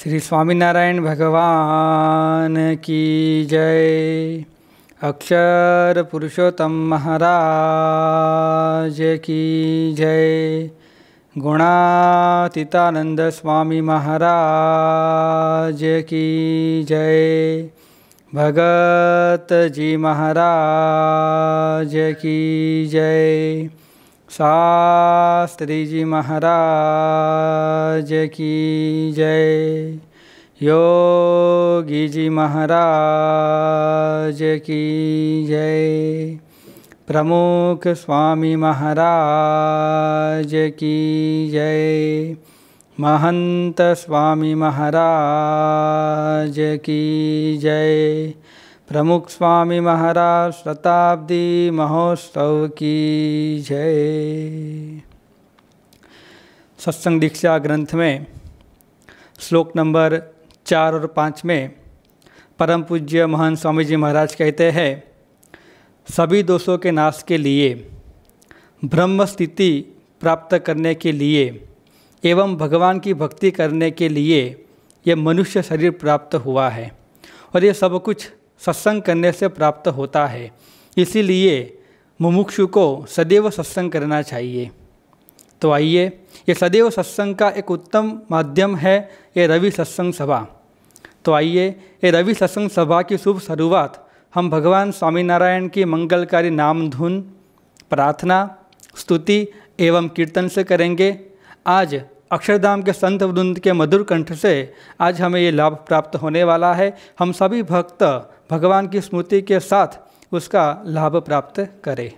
श्री स्वामीनारायण भगवान की जय। अक्षर पुरुषोत्तम महाराज की जय। गुणातीतानंद स्वामी महाराज की जय। भगत जी महाराज की जय। शास्त्री जी महाराज की जय। योगी जी महाराज की जय। प्रमुख स्वामी महाराज की जय। महंत स्वामी महाराज की जय। प्रमुख स्वामी महाराज शताब्दी महोत्सव की जय। सत्संग दीक्षा ग्रंथ में श्लोक नंबर 4 और 5 में परम पूज्य महान स्वामी जी महाराज कहते हैं, सभी दोषों के नाश के लिए, ब्रह्म स्थिति प्राप्त करने के लिए एवं भगवान की भक्ति करने के लिए ये मनुष्य शरीर प्राप्त हुआ है और ये सब कुछ सत्संग करने से प्राप्त होता है। इसीलिए मुमुक्षु को सदैव सत्संग करना चाहिए। तो आइए, ये सदैव सत्संग का एक उत्तम माध्यम है ये रवि सत्संग सभा। तो आइए, ये रवि सत्संग सभा की शुभ शुरुआत हम भगवान स्वामीनारायण की मंगलकारी नाम धुन, प्रार्थना, स्तुति एवं कीर्तन से करेंगे। आज अक्षरधाम के संत वृंद के मधुर कंठ से आज हमें ये लाभ प्राप्त होने वाला है। हम सभी भक्त भगवान की स्मृति के साथ उसका लाभ प्राप्त करें।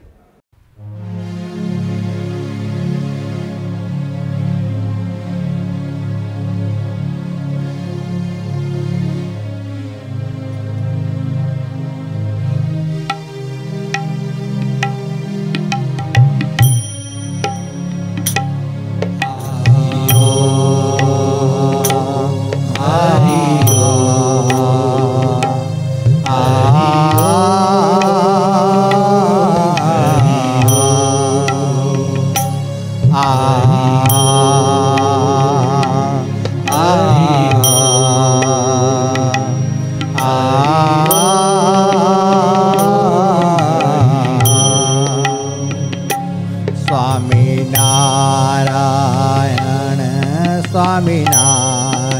स्वामी नारायण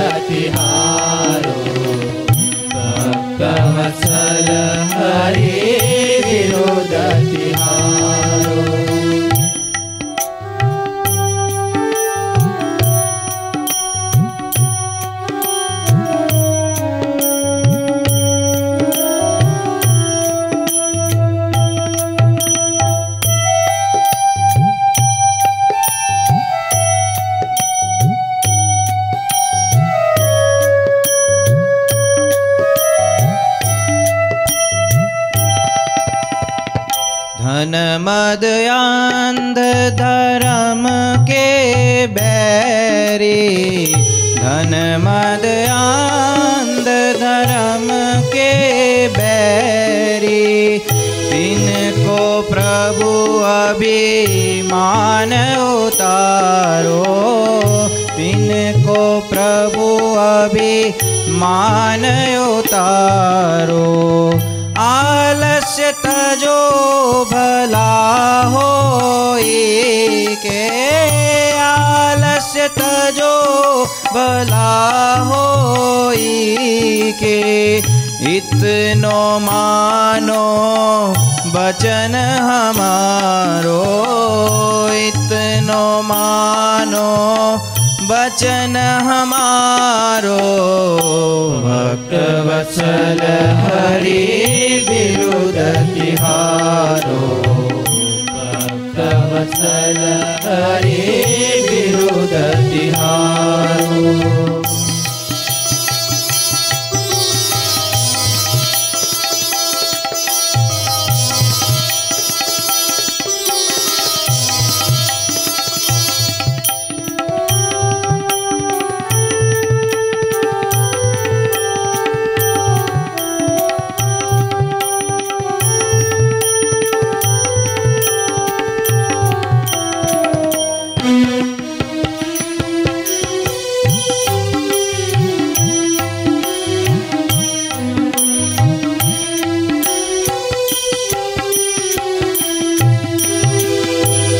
तिहारो भक्तवत्सल हरि विरोध तिहारो धन मद अंध धर्म के बैरी धन मद अंध धर्म के बैरी तिनको प्रभु अभिमान उतारो तिनको प्रभु अभिमान उतारो आलस्य तजो भला होई के आलस्य तजो भला होई के इतनो मानो वचन हमारो इतनो मानो वचन हमारो भक्तवत्सल हरि विरुद्ध तिहारो भक्तवत्सल हरि विरुद्ध तिहारो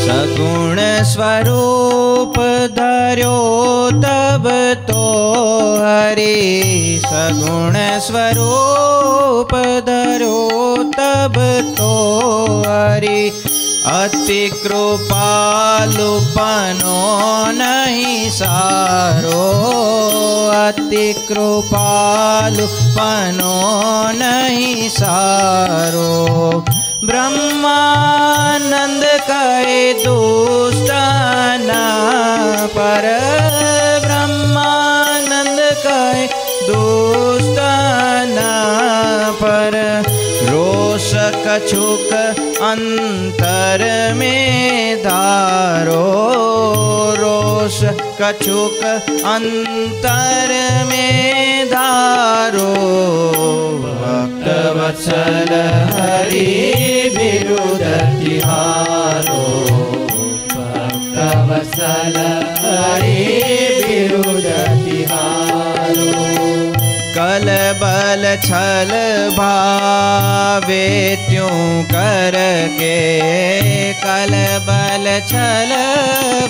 सगुण स्वरूप धर्यो तब तो हरि सगुण स्वरूप धर्यो तब तो हरि अति कृपालुपनो नहीं सारो अति कृपालुपनो नहीं सारो ब्रह्मानंद कहे दुष्टना पर ब्रह्मानंद कहे दुष्टना पर रोष कछुक अंतर में धारो रोष कछुक अंतर में धारो भक्तवत्सल हरि विरुद्ध तिहारो भक्तवत्सल हरि विरुद्ध तिहारो कल बल छल भावे त्यों करके कल बल छल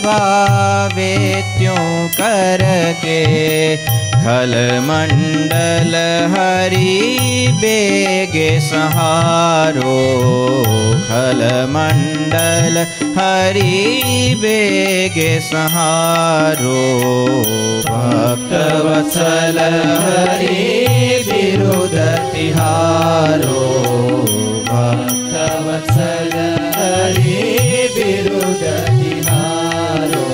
भावे त्यों करके खल मंडल हरि बेगे सहारो खल मंडल हरि बेगे सहारो भक्तवत्सल हरि विरुद्ध तिहारो भक्तवत्सल हरि विरुद्ध तिहारो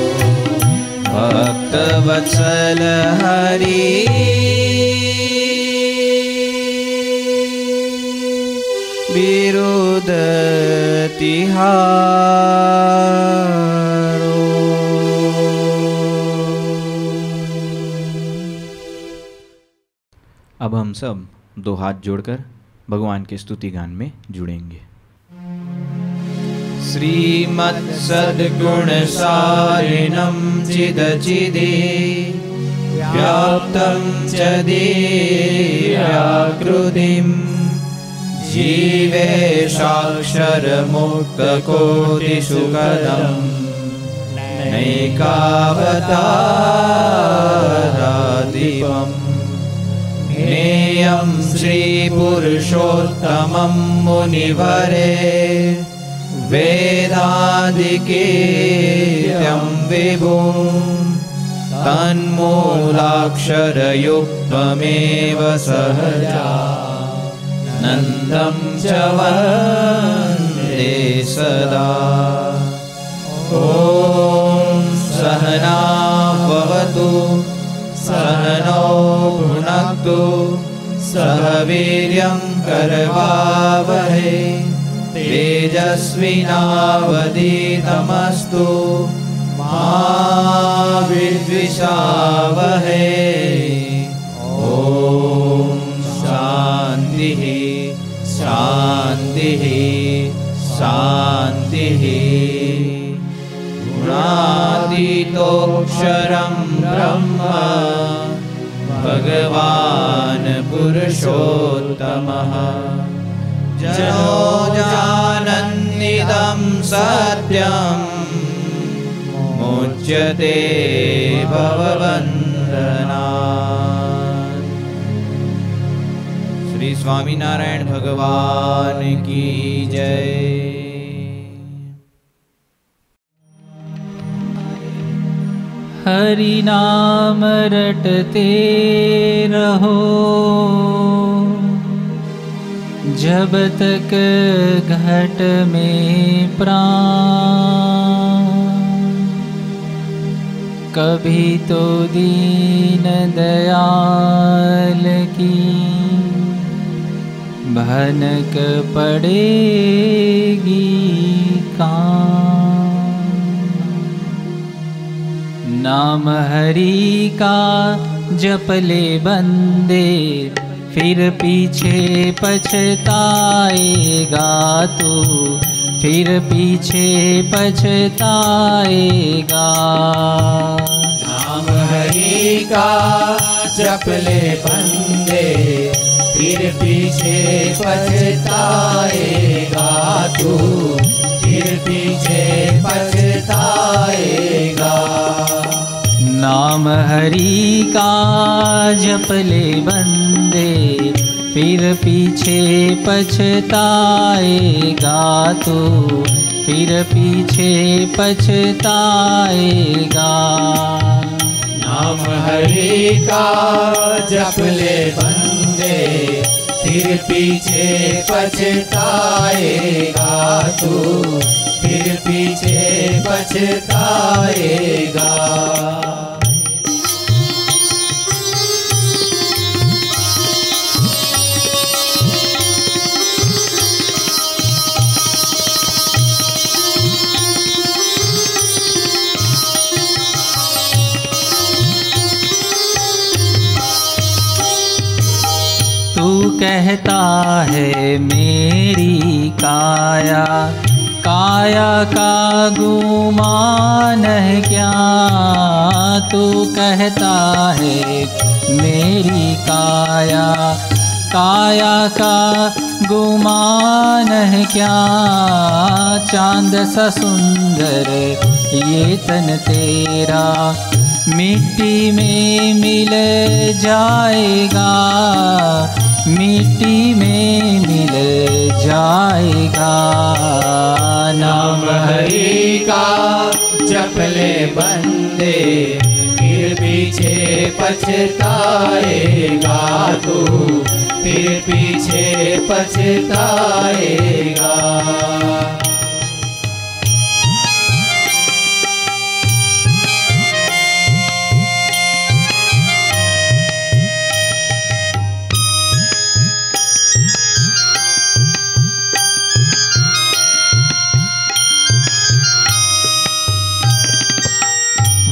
भक्तवत्सल हरि विरुद्ध तिहारो। अब हम सब दो हाथ जोड़कर भगवान के स्तुति गान में जुड़ेंगे। श्रीमत्सद्गुणसारिणं चिदचिदे व्याप्तं च देहाकृतिं जीवेशाक्षरमुक्तकोटिसुखदं नैकावतारादीपम् ज्ञेयं श्रीपुरुषोत्तमं मुनिवरे वेदादिकीर्त्यं विभुं तन्मूलाक्षरयुक्तमेव सहजानन्दं च वन्दे सदा। ॐ सहना भवतु सहनौ भुनक्तु सह वीर्यं करवावहै तेजस्विनावधीतमस्तु मा विद्विषावहै। ॐ शान्तिः शान्तिः शान्तिः। गुणातीतोऽक्षरं ब्रह्म भगवान् पुरुषोत्तमः जनो जानन्निदं सत्यं मुच्यते भववन्दनात्। श्री स्वामीनारायण भगवान की जय। हरि नाम रटते रहो जब तक घट में प्राण। कभी तो दीन दयाल की भनक पड़ेगी कान। नाम हरि का जप ले बंदे फिर पीछे पछताएगा तू, फिर पीछे पछताएगा। नाम हरि का जप ले बंदे फिर पीछे पछताएगा तू, फिर पीछे पछताएगा। नाम हरि का जप ले बंदे फिर पीछे पछताएगा तू, फिर पीछे पछताएगा। नाम हरि का जप ले बंदे फिर पीछे पछताएगा तू, फिर पीछे पछताएगा। तू कहता है मेरी काया, काया का गुमान है क्या। तू कहता है मेरी काया, काया का गुमान है क्या। चांद सा सुंदर ये तन तेरा मिट्टी में मिल जाएगा, मिट्टी में मिल जाएगा। नाम हरि का जप ले बंदे फिर पीछे पछताएगा तू, फिर पीछे पछताएगा।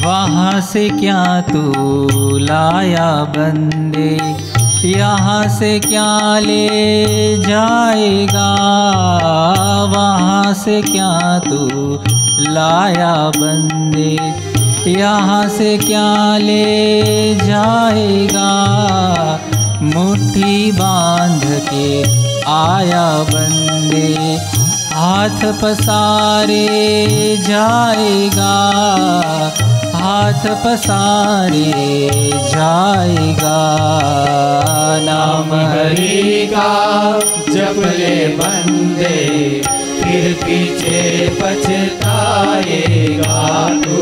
वहाँ से क्या तू लाया बंदे, यहाँ से क्या ले जाएगा। वहाँ से क्या तू लाया बंदे, यहाँ से क्या ले जाएगा। मुट्ठी बांध के आया बंदे, हाथ पसारे जाएगा, हाथ पसारे जाएगा। नाम हरि का जप ले बंदे, फिर पीछे पछताएगा तू,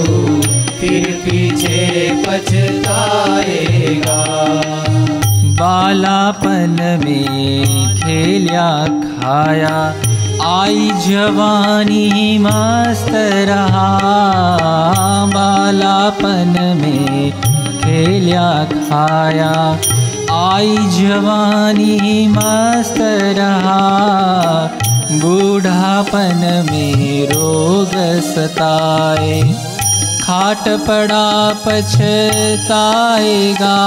फिर पीछे पछताएगा। बालापन में खेलिया खाया, आई जवानी मस्त रहा। बालापन में खेलिया खाया, आई जवानी मस्त रहा। बूढ़ापन में रोग सताए, खाट पड़ा पछताएगा,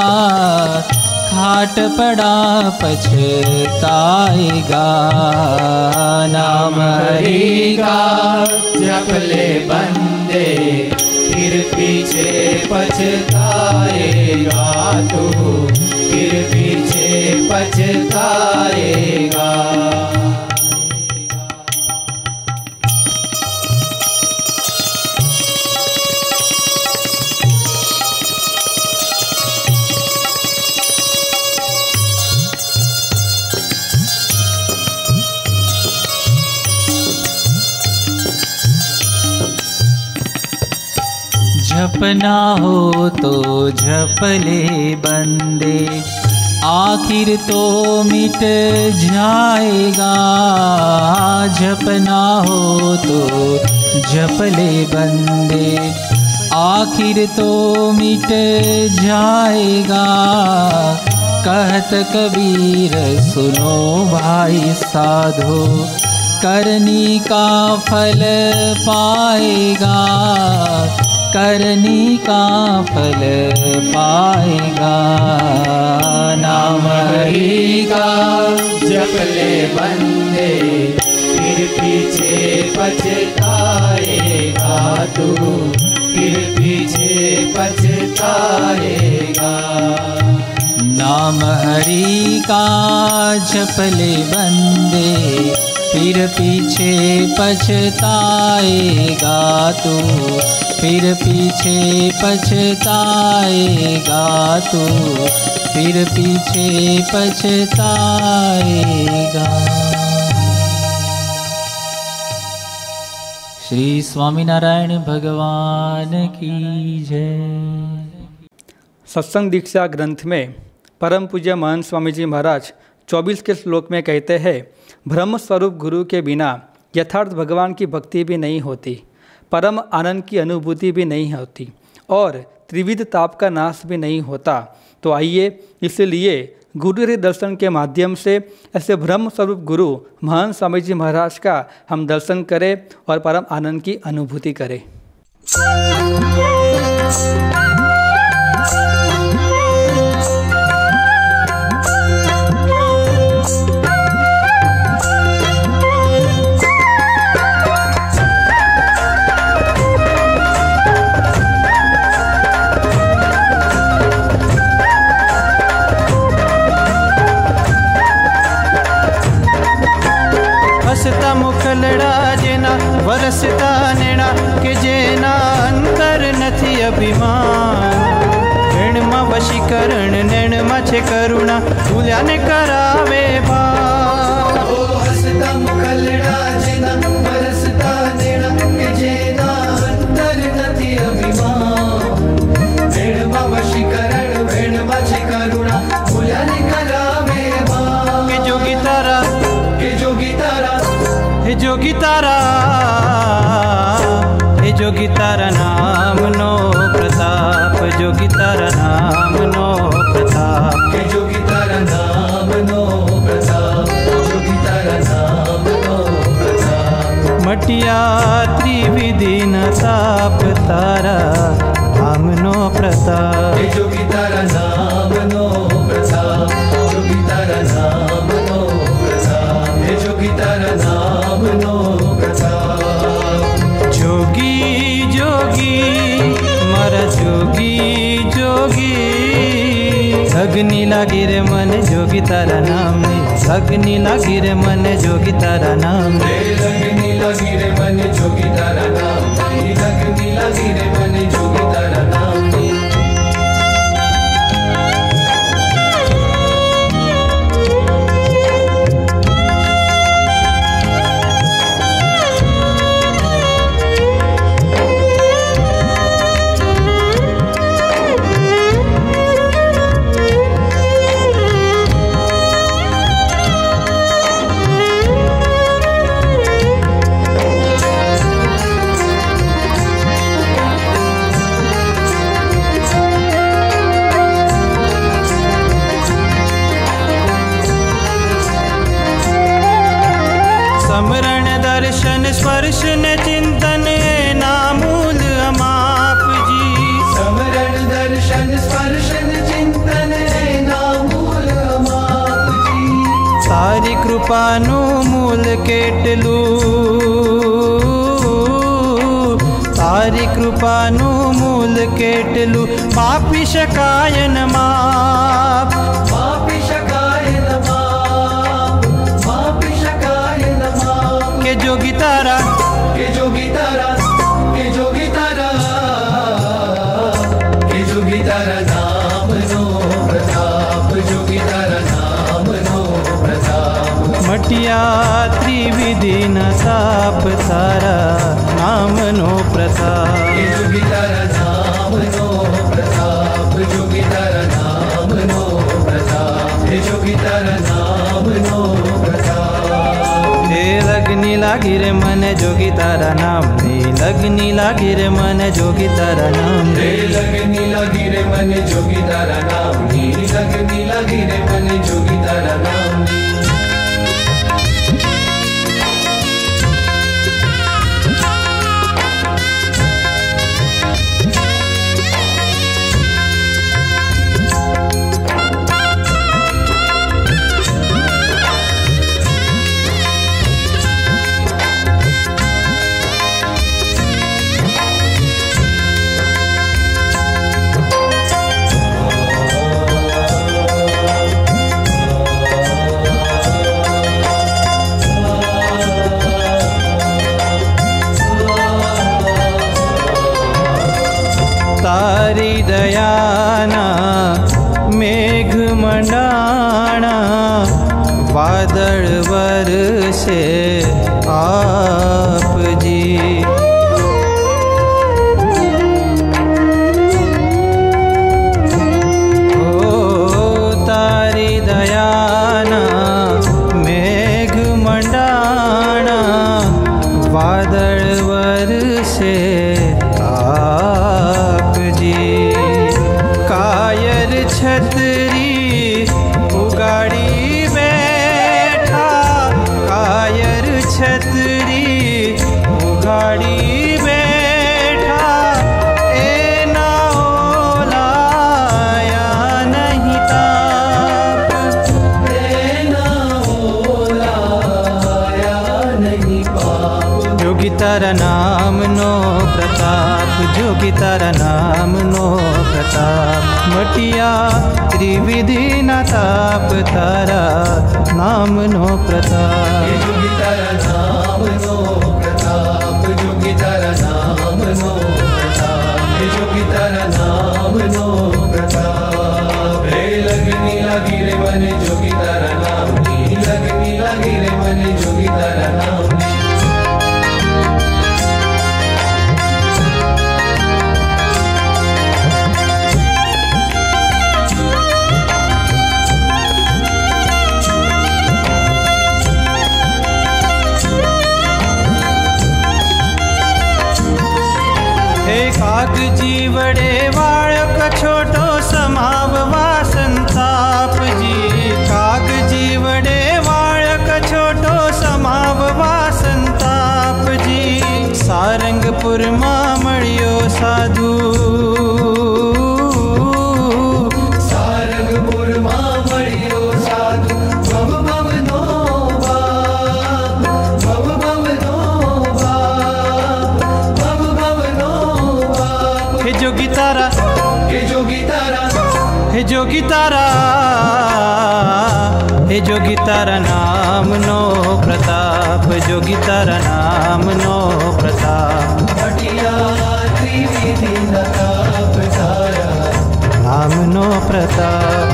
खाट पड़ा पछताएगा। नाम हरि का जप ले बंदे, फिर पीछे पछताएगा तू, फिर पीछे पछताएगा। जपना हो तो जप ले बंदे, आखिर तो मिट जाएगा। जपना हो तो जप ले बंदे, आखिर तो मिट जाएगा। कहत कबीर सुनो भाई साधो, करनी का फल पाएगा, करनी का फल पाएगा। नाम हरि का जप ले बंदे, फिर पीछे पछताएगा तू, फिर पीछे पछताएगा। नाम हरि का जप ले बंदे, फिर पीछे पछताएगा तू, फिर पीछे पछताएगा तू, फिर पीछे पछताएगा। श्री स्वामीनारायण भगवान की जय। सत्संग दीक्षा ग्रंथ में परम पूज्य महंत स्वामी जी महाराज 24 के श्लोक में कहते हैं, ब्रह्म स्वरूप गुरु के बिना यथार्थ भगवान की भक्ति भी नहीं होती, परम आनंद की अनुभूति भी नहीं होती और त्रिविध ताप का नाश भी नहीं होता। तो आइए इसलिए गुरु के दर्शन के माध्यम से ऐसे ब्रह्म स्वरूप गुरु महंत स्वामी जी महाराज का हम दर्शन करें और परम आनंद की अनुभूति करें। हसता मुखलड़ा जेना वरसता नेणा के जेना अंतर नथी अभिमान। वेण में वशीकरण नैण में छे करुणा भूल्या ने करावे भाव। हसता मुखलड़ा जेना वरसता नेणा के जेना अंतर नथी अभिमान। वेण में वशीकरण वेण में छे करुणा भूल्या ने करावे भाव। के जोगी तारा हे जोगी तारा हे जोगी तारा हे जोगी तारा नाम नो प्रताप। जोगी तारा नाम नो प्रताप। हे जोगी तारा नाम नो प्रताप। जोगी तारा नाम नो प्रताप। मटिया त्रिविधि न ताप तारा नाम नो प्रताप। हे जोगी तारा नाम नो प्रताप। जोगी तारा नाम नो प्रताप। हे जोगी तारा नाम नो प्रताप। जोगी जोगी मारा जोगी जोगी अग्नि लागी रे मन जोगी तारा नाम ने। अग्नि लागी रे मन जोगी तारा नाम ने। जोगी तारा नाम नी लगनी लगी रे मन जोगी तारा नाम नी। स्मरण दर्शन स्पर्श न चिंतन नामूल अमाप जी। स्मरण दर्शन स्पर्श न चिंतन नामूल अमाप जी। सारी कृपानु मूल केटलू, सारी कृपानु मूल केटलू पापी शकाय न माप। पापी शकाय न माप, पापी शकाय न माप। के जोगी तारा, के जोगी तारा, के जोगी तारा, के जोगी तारा नाम नो प्रताप, जोगी तारा नाम नो प्रताप। मटिया त्रिविधि न ताप तारा नाम नो प्रताप। के जोगी तारा नाम नो प्रताप, जोगी तारा नाम नो प्रताप, हे जोगी तारा नाम नो प्रताप। हे लगनी लागी रे मन जोगी तारा नाम नी लगनी लागी रे मन जोगी तारा नाम रे लगनी लगी रे मन जोगी तारा नाम नी लगनी लगी रे मन जोगी तारा नाम नी। तारी दयाना मेघ मंडाणा वादळ वरसे आप जी। ओ तारी दयाना मेघ मंडाणा वादळ वरसे आप जी। कायर छतरी उगाड़ी बैठा, कायर छतरी उगाड़ी बैठा। ए ना ओलाया नहीं ताप, ए ना ओलाया नहीं पाप। जोगी तारा नाम नो प्रताप, जोगी तारा नाम नो प्रताप। मटिया त्रिविधि न ताप तारा नाम नो प्रताप। जोगी तारा नाम नो प्रताप, जोगी तारा नाम नो प्रताप, जोगी तारा नाम नो प्रताप। रे लगनी लगी रे मन जोगी तारा नाम नी लगनी लगी रे मन जोगी तारा नाम नी। काग जीवड़े बाळक छोटो समाववा संताप जी। काग जीवड़े बाळक छोटो समाववा संताप जी। सारंगपुर मां मळ्यो साधु, सारंगपुर मां मळ्यो साधु। भव भव नो बाप, भव भव नो बाप, भव भव नो बाप। हे जोगी तारा, हे जोगी तारा, हे जोगी तारा हे जोगी तारा नाम नो प्रताप, जोगी तारा नाम नो प्रताप। हटिया त्रिविधि नताप तारा नाम नो प्रताप।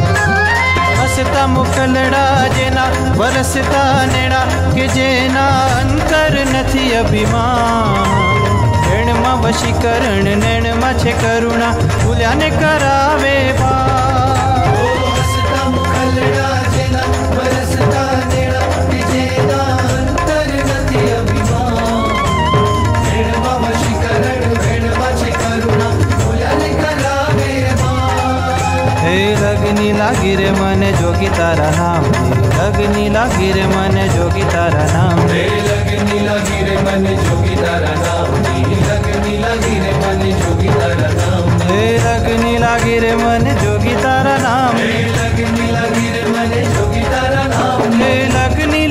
हसता मुखलड़ा जेना वरसता नेड़ा के जेना अंतर नथी अभिमान। नैण में वशीकरण नैण में छे करुणा भूल्या ने करावे बार। हसता मुखलड़ा जेना वरसता नेड़ा के जेना अंतर नथी अभिमान। नैण में वशीकरण नैण में छे करुणा भूल्या ने करावे बार। हे लगनी लागी रे मने जोगी तारा नाम ने, लगनी लागी रे मने जोगी तारा नाम ने। हे लगनी लागी रे मने जोगी तारा नाम ने, लगनी लागी रे मने जोगी तारा नाम ने। हे लगनी लागी रे मने जोगी तारा नाम ने। हे लगनी लागी रे मने जोगी तारा नाम ने। हे लगनी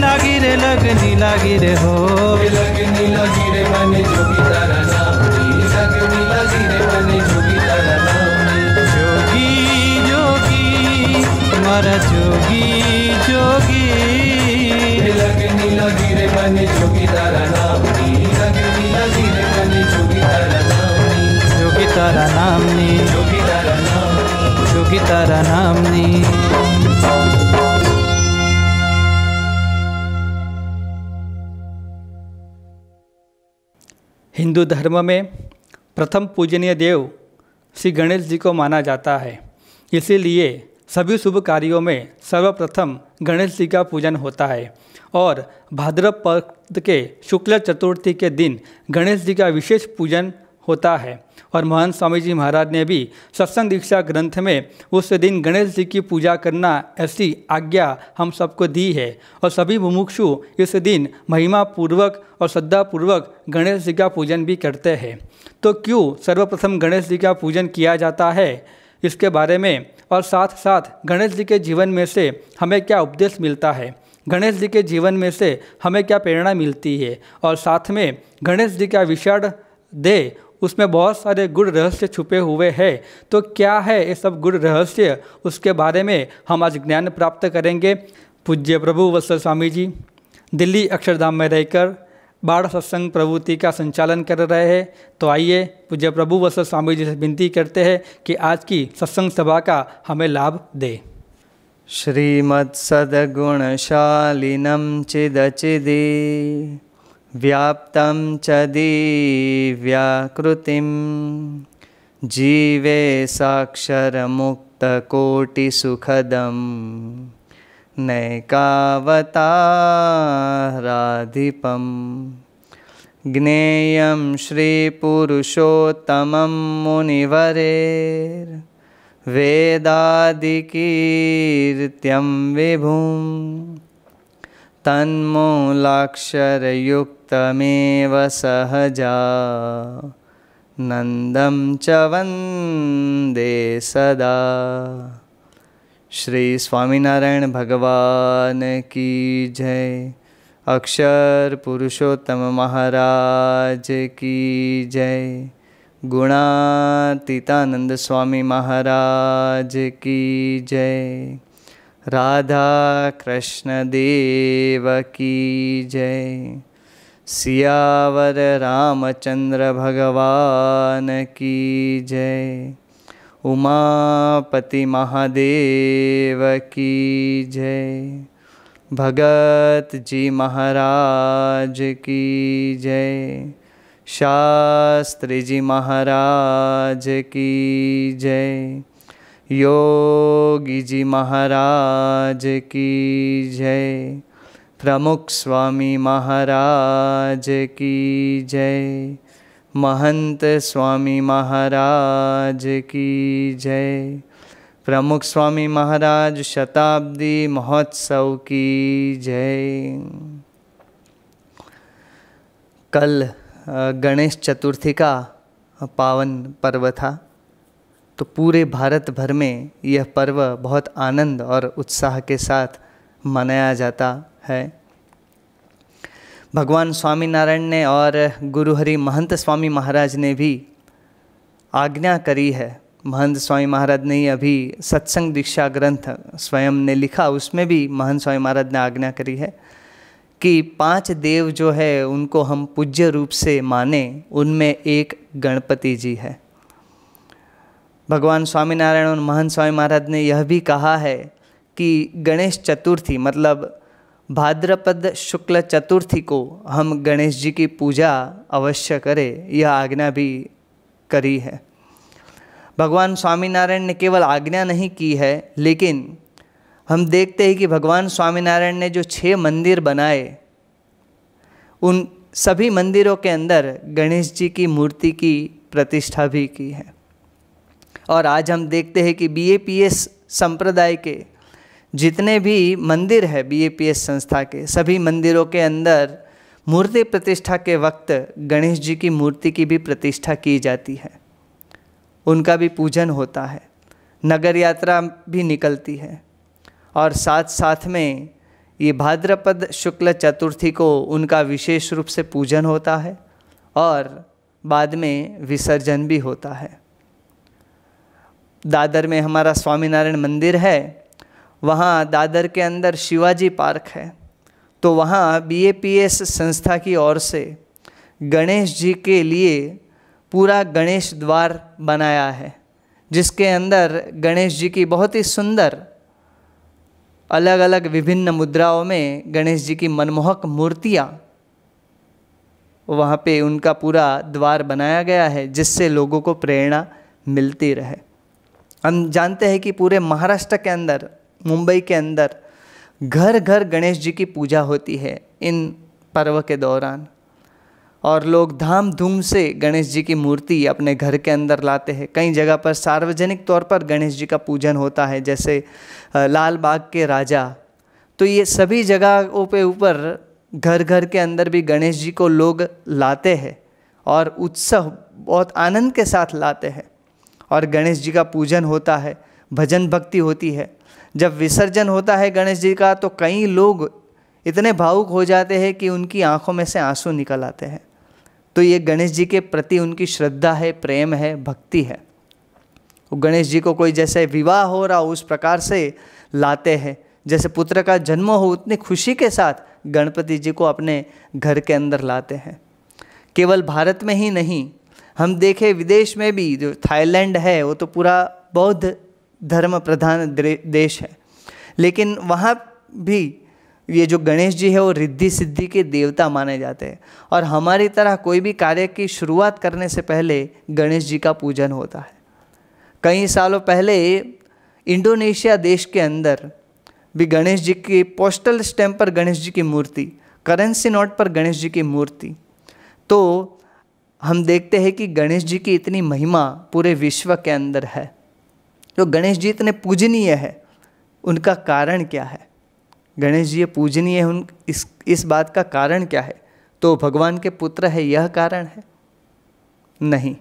लागी रे हो। हे लगनी लागी रे मने जोगी तारा नाम ने, लगनी लागी रे मने जोगी तारा नाम ने। जोगी जोगी मारा जोगी जोगी। हे लगनी लागी रे मने जोगी तारा नाम ने, लगनी लागी रे मने जोगी तारा नाम ने। जोगी तारा नाम ने, जोगी तारा नाम ने। जोगी तारा नाम ने। हिंदू धर्म में प्रथम पूजनीय देव श्री गणेश जी को माना जाता है। इसीलिए सभी शुभ कार्यों में सर्वप्रथम गणेश जी का पूजन होता है और भाद्रव पक्ष के शुक्ल चतुर्थी के दिन गणेश जी का विशेष पूजन होता है। और महंत स्वामी जी महाराज ने भी सत्संग दीक्षा ग्रंथ में उस दिन गणेश जी की पूजा करना ऐसी आज्ञा हम सबको दी है और सभी मुमुक्षु इस दिन महिमा पूर्वक और श्रद्धापूर्वक गणेश जी का पूजन भी करते हैं। तो क्यों सर्वप्रथम गणेश जी का पूजन किया जाता है, इसके बारे में और साथ साथ गणेश जी के जीवन में से हमें क्या उपदेश मिलता है, गणेश जी के जीवन में से हमें क्या प्रेरणा मिलती है और साथ में गणेश जी का विशाल देह उसमें बहुत सारे गुण रहस्य छुपे हुए हैं। तो क्या है ये सब गुण रहस्य, उसके बारे में हम आज ज्ञान प्राप्त करेंगे। पूज्य प्रभु वत्सल स्वामी जी दिल्ली अक्षरधाम में रहकर बाढ़ सत्संग प्रवृत्ति का संचालन कर रहे हैं। तो आइए पूज्य प्रभु वत्सल स्वामी जी से विनती करते हैं कि आज की सत्संग सभा का हमें लाभ दे। श्रीमत्सद्गुणशालिनं चिदचिदि व्याप्तं च दिव्याकृतिं जीवे साक्षरमुक्तकोटिसुखदं नैकावताराधिपं ज्ञेयं श्रीपुरुषोत्तमं मुनिवरेर्वेदादिकीर्त्यं विभुं तन्मूलाक्षरयुक्तमेव सहजा नंदं च वंदे सदा। श्री स्वामीनारायण भगवान की जय। अक्षर पुरुषोत्तम महाराज की जय। गुणातीतानंद स्वामी महाराज की जय। राधा कृष्ण देव की जय। सियावर रामचंद्र भगवान की जय। उमापति महादेव की जय। भगत जी महाराज की जय। शास्त्री जी महाराज की जय। योगी जी महाराज की जय। प्रमुख स्वामी महाराज की जय। महंत स्वामी महाराज की जय। प्रमुख स्वामी महाराज शताब्दी महोत्सव की जय। कल गणेश चतुर्थी का पावन पर्व था। तो पूरे भारत भर में यह पर्व बहुत आनंद और उत्साह के साथ मनाया जाता है। भगवान स्वामीनारायण ने और गुरु हरि महंत स्वामी महाराज ने भी आज्ञा करी है महंत स्वामी महाराज ने अभी सत्संग दीक्षा ग्रंथ स्वयं ने लिखा, उसमें भी महंत स्वामी महाराज ने आज्ञा करी है कि 5 देव जो है उनको हम पूज्य रूप से माने, उनमें एक गणपति जी है। भगवान स्वामीनारायण और महंत स्वामी महाराज ने यह भी कहा है कि गणेश चतुर्थी मतलब भाद्रपद शुक्ल चतुर्थी को हम गणेश जी की पूजा अवश्य करें, यह आज्ञा भी करी है। भगवान स्वामीनारायण ने केवल आज्ञा नहीं की है, लेकिन हम देखते हैं कि भगवान स्वामीनारायण ने जो 6 मंदिर बनाए, उन सभी मंदिरों के अंदर गणेश जी की मूर्ति की प्रतिष्ठा भी की है। और आज हम देखते हैं कि BAPS संप्रदाय के जितने भी मंदिर है, BAPS संस्था के सभी मंदिरों के अंदर मूर्ति प्रतिष्ठा के वक्त गणेश जी की मूर्ति की भी प्रतिष्ठा की जाती है, उनका भी पूजन होता है, नगर यात्रा भी निकलती है, और साथ साथ में ये भाद्रपद शुक्ल चतुर्थी को उनका विशेष रूप से पूजन होता है और बाद में विसर्जन भी होता है। दादर में हमारा स्वामीनारायण मंदिर है, वहाँ दादर के अंदर शिवाजी पार्क है, तो वहाँ BAPS संस्था की ओर से गणेश जी के लिए पूरा गणेश द्वार बनाया है, जिसके अंदर गणेश जी की बहुत ही सुंदर अलग अलग विभिन्न मुद्राओं में गणेश जी की मनमोहक मूर्तियाँ वहाँ पे उनका पूरा द्वार बनाया गया है, जिससे लोगों को प्रेरणा मिलती रहे। हम जानते हैं कि पूरे महाराष्ट्र के अंदर, मुंबई के अंदर घर घर गणेश जी की पूजा होती है इन पर्व के दौरान, और लोग धाम धूम से गणेश जी की मूर्ति अपने घर के अंदर लाते हैं। कई जगह पर सार्वजनिक तौर पर गणेश जी का पूजन होता है, जैसे लाल बाग के राजा। तो ये सभी जगहों पे ऊपर घर घर के अंदर भी गणेश जी को लोग लाते हैं और उत्सव बहुत आनंद के साथ लाते हैं, और गणेश जी का पूजन होता है, भजन भक्ति होती है। जब विसर्जन होता है गणेश जी का, तो कई लोग इतने भावुक हो जाते हैं कि उनकी आंखों में से आंसू निकल आते हैं। तो ये गणेश जी के प्रति उनकी श्रद्धा है, प्रेम है, भक्ति है। वो गणेश जी को कोई जैसे विवाह हो रहा हो उस प्रकार से लाते हैं, जैसे पुत्र का जन्म हो उतनी खुशी के साथ गणपति जी को अपने घर के अंदर लाते हैं। केवल भारत में ही नहीं, हम देखें विदेश में भी, जो थाईलैंड है वो तो पूरा बौद्ध धर्म प्रधान देश है, लेकिन वहाँ भी ये जो गणेश जी है वो रिद्धि सिद्धि के देवता माने जाते हैं। और हमारी तरह कोई भी कार्य की शुरुआत करने से पहले गणेश जी का पूजन होता है। कई सालों पहले इंडोनेशिया देश के अंदर भी गणेश जी की पोस्टल स्टैम्प पर गणेश जी की मूर्ति, करेंसी नोट पर गणेश जी की मूर्ति। तो हम देखते हैं कि गणेश जी की इतनी महिमा पूरे विश्व के अंदर है। जो गणेश जी इतने पूजनीय है, उनका कारण क्या है? गणेश जी पूजनीय है, इस बात का कारण क्या है? तो भगवान के पुत्र है, यह कारण है? नहीं।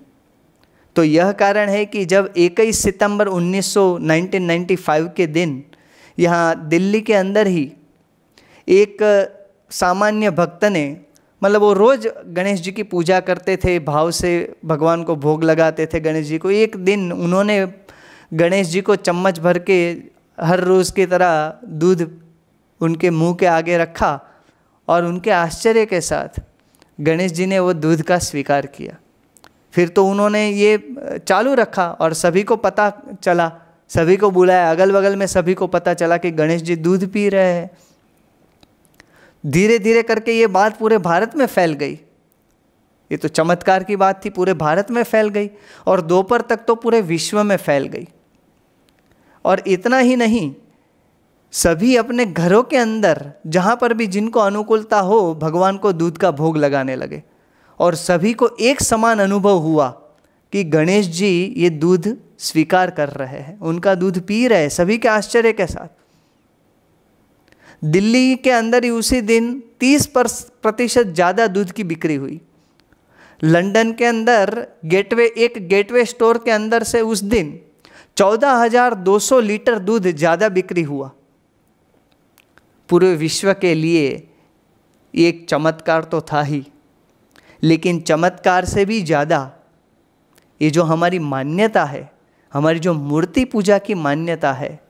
तो यह कारण है कि जब 21 सितंबर 1995 के दिन यहाँ दिल्ली के अंदर ही एक सामान्य भक्त ने, मतलब वो रोज़ गणेश जी की पूजा करते थे, भाव से भगवान को भोग लगाते थे गणेश जी को। एक दिन उन्होंने गणेश जी को चम्मच भर के हर रोज़ की तरह दूध उनके मुंह के आगे रखा, और उनके आश्चर्य के साथ गणेश जी ने वो दूध का स्वीकार किया। फिर तो उन्होंने ये चालू रखा और सभी को पता चला, सभी को बुलाया, अगल बगल में सभी को पता चला कि गणेश जी दूध पी रहे हैं। धीरे धीरे करके ये बात पूरे भारत में फैल गई। ये तो चमत्कार की बात थी, पूरे भारत में फैल गई और दोपहर तक तो पूरे विश्व में फैल गई। और इतना ही नहीं, सभी अपने घरों के अंदर जहाँ पर भी जिनको अनुकूलता हो भगवान को दूध का भोग लगाने लगे, और सभी को एक समान अनुभव हुआ कि गणेश जी ये दूध स्वीकार कर रहे हैं, उनका दूध पी रहे हैं, सभी के आश्चर्य के साथ। दिल्ली के अंदर ही उसी दिन 30% ज़्यादा दूध की बिक्री हुई। लंदन के अंदर एक गेटवे स्टोर के अंदर से उस दिन 14,200 लीटर दूध ज़्यादा बिक्री हुआ। पूरे विश्व के लिए एक चमत्कार तो था ही, लेकिन चमत्कार से भी ज़्यादा ये जो हमारी मान्यता है, हमारी जो मूर्ति पूजा की मान्यता है,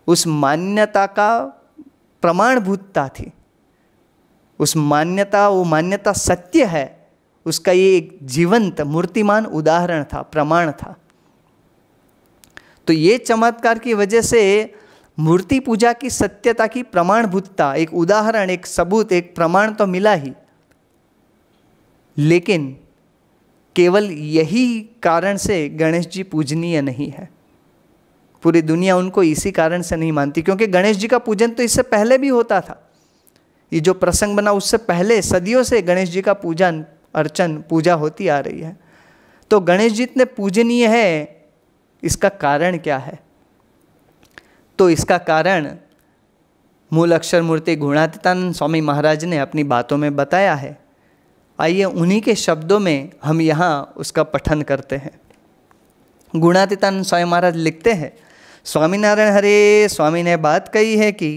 उस मान्यता का प्रमाणभूतता थी, वो मान्यता सत्य है, उसका ये एक जीवंत मूर्तिमान उदाहरण था, प्रमाण था। तो ये चमत्कार की वजह से मूर्ति पूजा की सत्यता की प्रमाणभूतता, एक उदाहरण, एक सबूत, एक प्रमाण तो मिला ही, लेकिन केवल यही कारण से गणेश जी पूजनीय नहीं है। पूरी दुनिया उनको इसी कारण से नहीं मानती, क्योंकि गणेश जी का पूजन तो इससे पहले भी होता था। ये जो प्रसंग बना उससे पहले सदियों से गणेश जी का पूजन, अर्चन, पूजा होती आ रही है। तो गणेश जी इतने पूजनीय है, इसका कारण क्या है? तो इसका कारण मूल अक्षर मूर्ति गुणातीतानंद स्वामी महाराज ने अपनी बातों में बताया है। आइए उन्हीं के शब्दों में हम यहाँ उसका पठन करते हैं। गुणातीतानंद स्वामी महाराज लिखते हैं, स्वामीनारायण हरे स्वामी ने बात कही है कि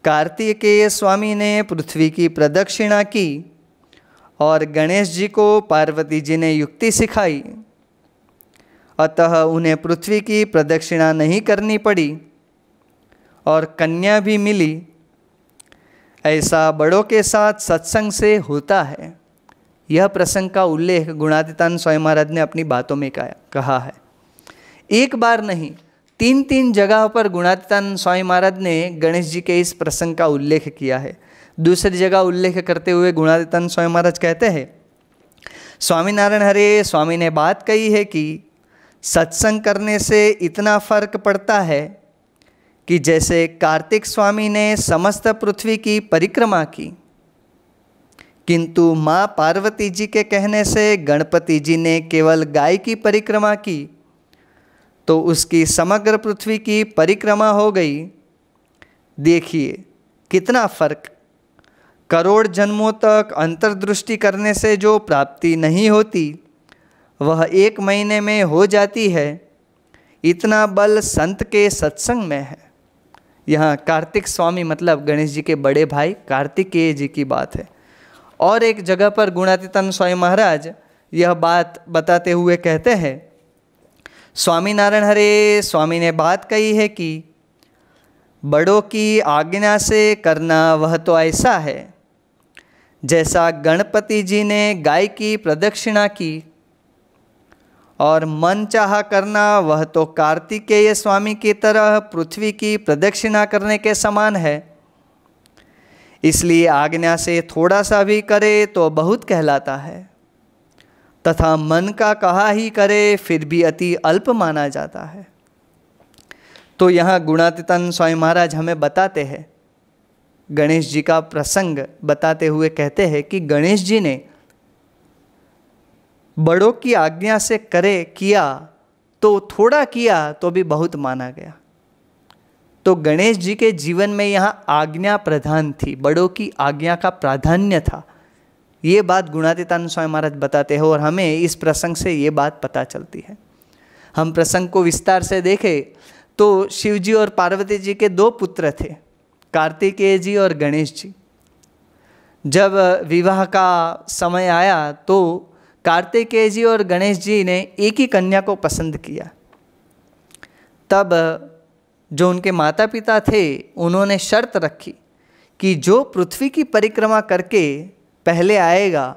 कार्तिकेय स्वामी ने पृथ्वी की प्रदक्षिणा की और गणेश जी को पार्वती जी ने युक्ति सिखाई, अतः उन्हें पृथ्वी की प्रदक्षिणा नहीं करनी पड़ी और कन्या भी मिली। ऐसा बड़ों के साथ सत्संग से होता है। यह प्रसंग का उल्लेख गुणातीतानंद स्वामी महाराज ने अपनी बातों में कहा है। एक बार नहीं, 3 जगह पर गुणातीतानंद स्वामी महाराज ने गणेश जी के इस प्रसंग का उल्लेख किया है। दूसरी जगह उल्लेख करते हुए गुणातीतानंद स्वामी महाराज कहते हैं, स्वामीनारायण हरे स्वामी ने बात कही है कि सत्संग करने से इतना फर्क पड़ता है कि जैसे कार्तिक स्वामी ने समस्त पृथ्वी की परिक्रमा की, किंतु माँ पार्वती जी के कहने से गणपति जी ने केवल गाय की परिक्रमा की, तो उसकी समग्र पृथ्वी की परिक्रमा हो गई। देखिए कितना फर्क। करोड़ जन्मों तक अंतर्दृष्टि करने से जो प्राप्ति नहीं होती, वह 1 महीने में हो जाती है। इतना बल संत के सत्संग में है। यहाँ कार्तिक स्वामी मतलब गणेश जी के बड़े भाई कार्तिकेय जी की बात है। और एक जगह पर गुणातीतानंद स्वामी महाराज यह बात बताते हुए कहते हैं, स्वामीनारायण हरे स्वामी ने बात कही है कि बड़ों की आज्ञा से करना वह तो ऐसा है जैसा गणपति जी ने गाय की प्रदक्षिणा की, और मन चाहा करना वह तो कार्तिकेय स्वामी की तरह पृथ्वी की प्रदक्षिणा करने के समान है। इसलिए आज्ञा से थोड़ा सा भी करे तो बहुत कहलाता है, तथा मन का कहा ही करे फिर भी अति अल्प माना जाता है। तो यहाँ गुणातीतानंद स्वामी महाराज हमें बताते हैं, गणेश जी का प्रसंग बताते हुए कहते हैं कि गणेश जी ने बड़ों की आज्ञा से किया तो थोड़ा किया तो भी बहुत माना गया। तो गणेश जी के जीवन में यहाँ आज्ञा प्रधान थी, बड़ों की आज्ञा का प्राधान्य था। ये बात गुणातीतानंद स्वामी महाराज बताते हैं और हमें इस प्रसंग से ये बात पता चलती है। हम प्रसंग को विस्तार से देखें तो शिव जी और पार्वती जी के 2 पुत्र थे, कार्तिकेय जी और गणेश जी। जब विवाह का समय आया तो कार्तिकेय जी और गणेश जी ने एक ही कन्या को पसंद किया। तब जो उनके माता पिता थे उन्होंने शर्त रखी कि जो पृथ्वी की परिक्रमा करके पहले आएगा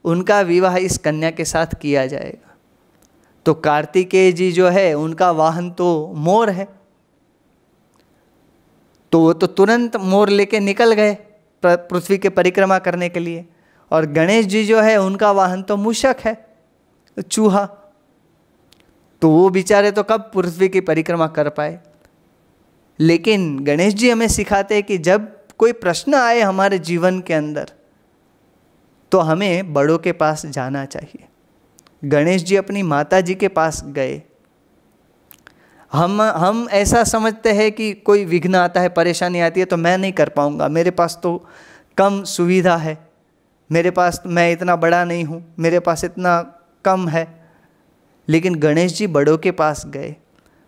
उनका विवाह इस कन्या के साथ किया जाएगा। तो कार्तिकेय जी जो है उनका वाहन तो मोर है, तो वो तो तुरंत मोर लेके निकल गए पृथ्वी के परिक्रमा करने के लिए। और गणेश जी जो है उनका वाहन तो मूषक है, चूहा, तो वो बेचारे तो कब पृथ्वी की परिक्रमा कर पाए। लेकिन गणेश जी हमें सिखाते हैं कि जब कोई प्रश्न आए हमारे जीवन के अंदर तो हमें बड़ों के पास जाना चाहिए। गणेश जी अपनी माता जी के पास गए। हम ऐसा समझते हैं कि कोई विघ्न आता है, परेशानी आती है तो मैं नहीं कर पाऊंगा, मेरे पास तो कम सुविधा है, मेरे पास मैं इतना बड़ा नहीं हूँ, मेरे पास इतना कम है। लेकिन गणेश जी बड़ों के पास गए,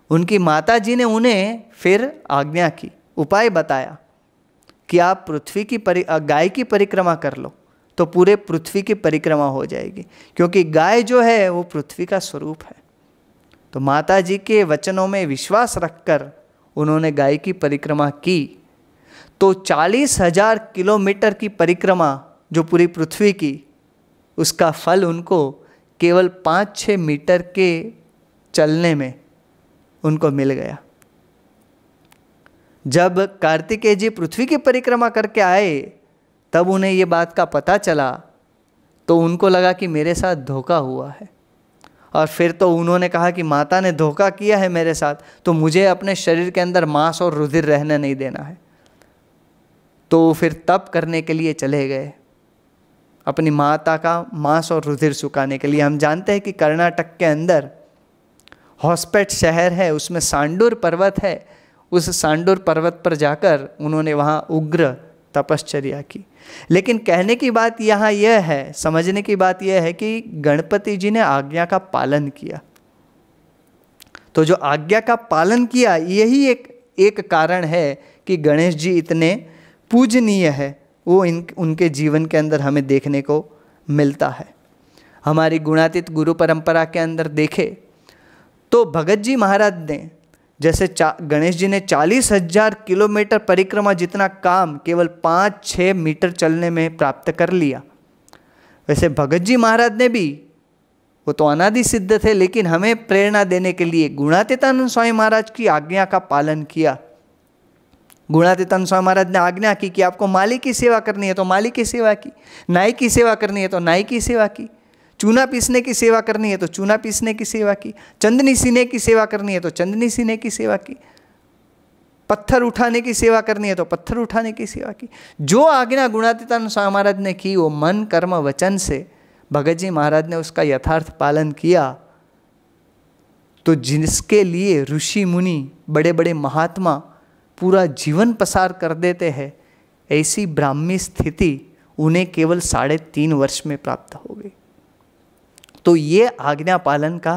उनकी माता जी ने उन्हें फिर आज्ञा की, उपाय बताया कि आप पृथ्वी की गाय की परिक्रमा कर लो तो पूरे पृथ्वी की परिक्रमा हो जाएगी, क्योंकि गाय जो है वो पृथ्वी का स्वरूप है। तो माता जी के वचनों में विश्वास रखकर उन्होंने गाय की परिक्रमा की। तो 40,000 किलोमीटर की परिक्रमा जो पूरी पृथ्वी की, उसका फल उनको केवल 5-6 मीटर के चलने में उनको मिल गया। जब कार्तिकेय जी पृथ्वी की परिक्रमा करके आए तब उन्हें ये बात का पता चला, तो उनको लगा कि मेरे साथ धोखा हुआ है। और फिर तो उन्होंने कहा कि माता ने धोखा किया है मेरे साथ, तो मुझे अपने शरीर के अंदर मांस और रुधिर रहने नहीं देना है। तो फिर तप करने के लिए चले गए, अपनी माता का मांस और रुधिर सुखाने के लिए। हम जानते हैं कि कर्नाटक के अंदर हॉस्पेट शहर है, उसमें सांडूर पर्वत है। उस सांडूर पर्वत पर जाकर उन्होंने वहाँ उग्र तपश्चर्या की। लेकिन कहने की बात यहाँ यह है, समझने की बात यह है कि गणपति जी ने आज्ञा का पालन किया। तो जो आज्ञा का पालन किया, यही एक कारण है कि गणेश जी इतने पूजनीय है, वो उनके जीवन के अंदर हमें देखने को मिलता है। हमारी गुणातीत गुरु परंपरा के अंदर देखे तो भगत जी महाराज ने जैसे गणेश जी ने 40,000 किलोमीटर परिक्रमा जितना काम केवल 5-6 मीटर चलने में प्राप्त कर लिया, वैसे भगत जी महाराज ने भी, वो तो अनादि सिद्ध थे, लेकिन हमें प्रेरणा देने के लिए गुणातीतानंद स्वामी महाराज की आज्ञा का पालन किया। गुणातीतानंद स्वामी महाराज ने आज्ञा की कि आपको माली की सेवा करनी है तो माली की सेवा की, नाई की सेवा करनी है तो नाई की सेवा की, चूना पीसने की सेवा करनी है तो चूना पीसने की सेवा की, चंदनी सीने की सेवा करनी है तो चंदनी सीने की सेवा की, पत्थर उठाने की सेवा करनी है तो पत्थर उठाने की सेवा की। जो आज्ञा गुणातीतानंद स्वामी महाराज ने की, वो मन कर्म वचन से भगत जी महाराज ने उसका यथार्थ पालन किया। तो जिसके लिए ऋषि मुनि, बड़े बड़े महात्मा पूरा जीवन पसार कर देते हैं, ऐसी ब्राह्मी स्थिति उन्हें केवल 3.5 वर्ष में प्राप्त हो गई। तो ये आज्ञा पालन का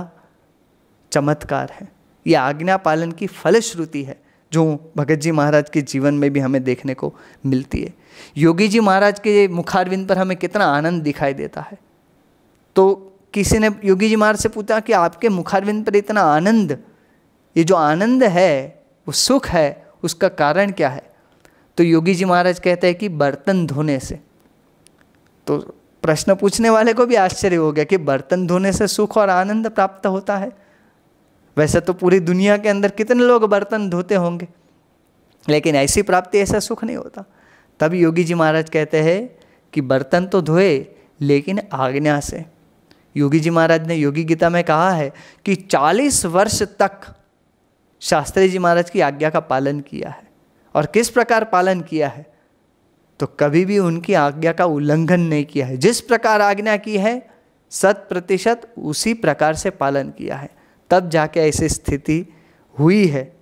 चमत्कार है, ये आज्ञा पालन की फलश्रुति है जो भगत जी महाराज के जीवन में भी हमें देखने को मिलती है। योगी जी महाराज के मुखारविंद पर हमें कितना आनंद दिखाई देता है। तो किसी ने योगी जी महाराज से पूछा कि आपके मुखारविंद पर इतना आनंद, ये जो आनंद है, वो सुख है, उसका कारण क्या है? तो योगी जी महाराज कहते हैं कि बर्तन धोने से। तो प्रश्न पूछने वाले को भी आश्चर्य हो गया कि बर्तन धोने से सुख और आनंद प्राप्त होता है। वैसे तो पूरी दुनिया के अंदर कितने लोग बर्तन धोते होंगे, लेकिन ऐसी प्राप्ति, ऐसा सुख नहीं होता। तब योगी जी महाराज कहते हैं कि बर्तन तो धोए लेकिन आज्ञा से। योगी जी महाराज ने योगी गीता में कहा है कि 40 वर्ष तक शास्त्री जी महाराज की आज्ञा का पालन किया है। और किस प्रकार पालन किया है? तो कभी भी उनकी आज्ञा का उल्लंघन नहीं किया है। जिस प्रकार आज्ञा की है 100% उसी प्रकार से पालन किया है, तब जाके ऐसी स्थिति हुई है,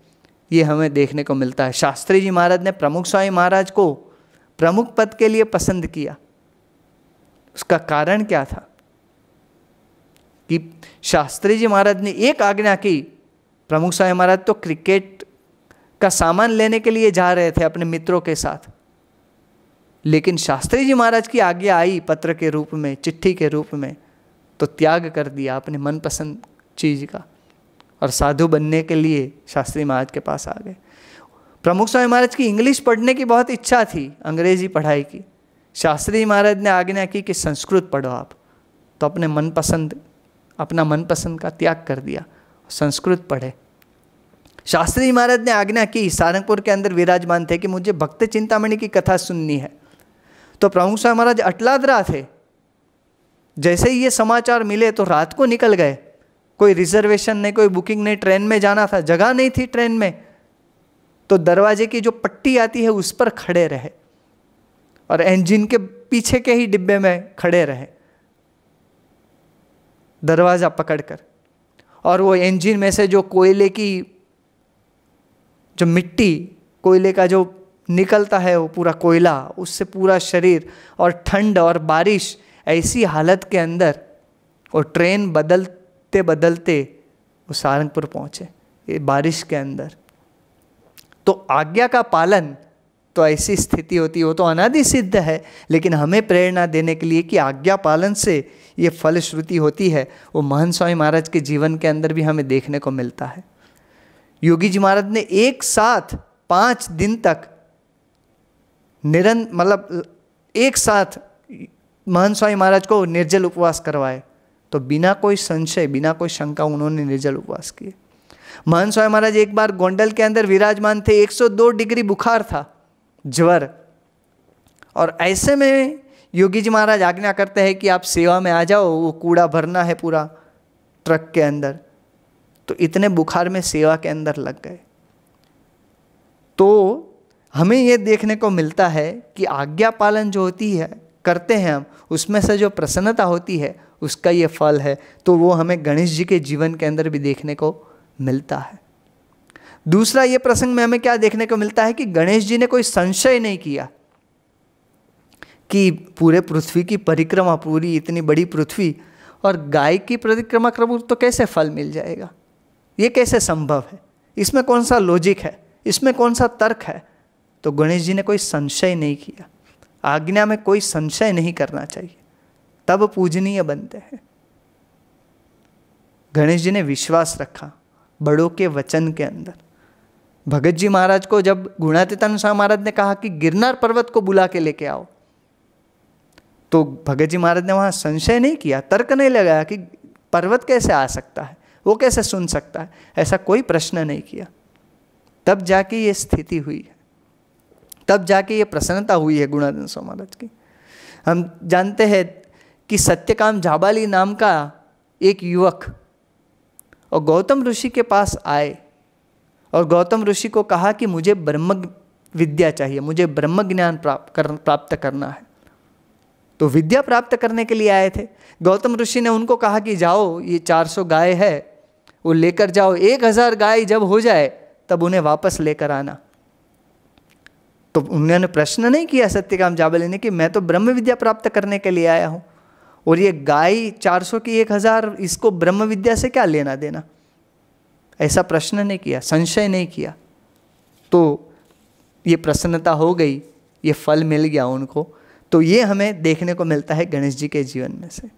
ये हमें देखने को मिलता है। शास्त्री जी महाराज ने प्रमुख स्वामी महाराज को प्रमुख पद के लिए पसंद किया। उसका कारण क्या था कि शास्त्री जी महाराज ने एक आज्ञा की। प्रमुख स्वामी महाराज तो क्रिकेट का सामान लेने के लिए जा रहे थे अपने मित्रों के साथ, लेकिन शास्त्री जी महाराज की आज्ञा आई पत्र के रूप में, चिट्ठी के रूप में, तो त्याग कर दिया अपने मनपसंद चीज़ का और साधु बनने के लिए शास्त्री महाराज के पास आ गए। प्रमुख स्वामी महाराज की इंग्लिश पढ़ने की बहुत इच्छा थी, अंग्रेजी पढ़ाई की। शास्त्री महाराज ने आज्ञा की कि संस्कृत पढ़ो आप, तो अपना मनपसंद का त्याग कर दिया, संस्कृत पढ़े। शास्त्री महाराज ने आज्ञा की, सारंगपुर के अंदर विराजमान थे, कि मुझे भक्त चिंतामणि की कथा सुननी है। तो प्रमुख स्वामी महाराज अटलादरा थे। जैसे ही ये समाचार मिले तो रात को निकल गए। कोई रिजर्वेशन नहीं, कोई बुकिंग नहीं, ट्रेन में जाना था, जगह नहीं थी ट्रेन में, तो दरवाजे की जो पट्टी आती है उस पर खड़े रहे और इंजन के पीछे के ही डिब्बे में खड़े रहे, दरवाज़ा पकड़कर। और वो इंजन में से जो कोयले की जो मिट्टी, कोयले का जो निकलता है, वो पूरा कोयला, उससे पूरा शरीर, और ठंड और बारिश, ऐसी हालत के अंदर वो ट्रेन बदलते बदलते वो सारंगपुर पहुँचे, ये बारिश के अंदर। तो आज्ञा का पालन तो ऐसी स्थिति होती है, वो तो अनादि सिद्ध है, लेकिन हमें प्रेरणा देने के लिए कि आज्ञा पालन से ये फलश्रुति होती है, वो महंत स्वामी महाराज के जीवन के अंदर भी हमें देखने को मिलता है। योगी जी महाराज ने एक साथ 5 दिन तक मतलब एक साथ महंत स्वामी महाराज को निर्जल उपवास करवाए, तो बिना कोई संशय, बिना कोई शंका उन्होंने निर्जल उपवास किए। महंत स्वामी महाराज एक बार गोंडल के अंदर विराजमान थे, 102 डिग्री बुखार था, ज्वर, और ऐसे में योगी जी महाराज आज्ञा करते हैं कि आप सेवा में आ जाओ, वो कूड़ा भरना है पूरा ट्रक के अंदर। तो इतने बुखार में सेवा के अंदर लग गए। तो हमें ये देखने को मिलता है कि आज्ञा पालन जो होती है करते हैं हम, उसमें से जो प्रसन्नता होती है उसका ये फल है। तो वो हमें गणेश जी के जीवन के अंदर भी देखने को मिलता है। दूसरा ये प्रसंग में हमें क्या देखने को मिलता है कि गणेश जी ने कोई संशय नहीं किया कि पूरे पृथ्वी की परिक्रमा, पूरी इतनी बड़ी पृथ्वी और गाय की परिक्रमा करूँ तो कैसे फल मिल जाएगा, ये कैसे संभव है, इसमें कौन सा लॉजिक है, इसमें कौन सा तर्क है। तो गणेश जी ने कोई संशय नहीं किया। आज्ञा में कोई संशय नहीं करना चाहिए, तब पूजनीय बनते हैं। गणेश जी ने विश्वास रखा बड़ों के वचन के अंदर। भगत जी महाराज को जब गुणातीतानंद स्वामी महाराज ने कहा कि गिरनार पर्वत को बुला के लेके आओ, तो भगत जी महाराज ने वहाँ संशय नहीं किया, तर्क नहीं लगाया कि पर्वत कैसे आ सकता है, वो कैसे सुन सकता है, ऐसा कोई प्रश्न नहीं किया। तब जाके ये स्थिति हुई है, तब जाके ये प्रसन्नता हुई है गुणातीतानंद स्वामी महाराज की। हम जानते हैं कि सत्यकाम जाबाली नाम का एक युवक और गौतम ऋषि के पास आए और गौतम ऋषि को कहा कि मुझे ब्रह्म विद्या चाहिए, मुझे ब्रह्म ज्ञान प्राप्त करना है। तो विद्या प्राप्त करने के लिए आए थे। गौतम ऋषि ने उनको कहा कि जाओ, ये 400 गाय है वो लेकर जाओ, 1000 गाय जब हो जाए तब उन्हें वापस लेकर आना। तो उन्होंने प्रश्न नहीं किया सत्यकाम जाबाली ने कि मैं तो ब्रह्म विद्या प्राप्त करने के लिए आया हूँ और ये गाय 400 की 1000, इसको ब्रह्म विद्या से क्या लेना देना, ऐसा प्रश्न नहीं किया, संशय नहीं किया। तो ये प्रसन्नता हो गई, ये फल मिल गया उनको। तो ये हमें देखने को मिलता है गणेश जी के जीवन में से।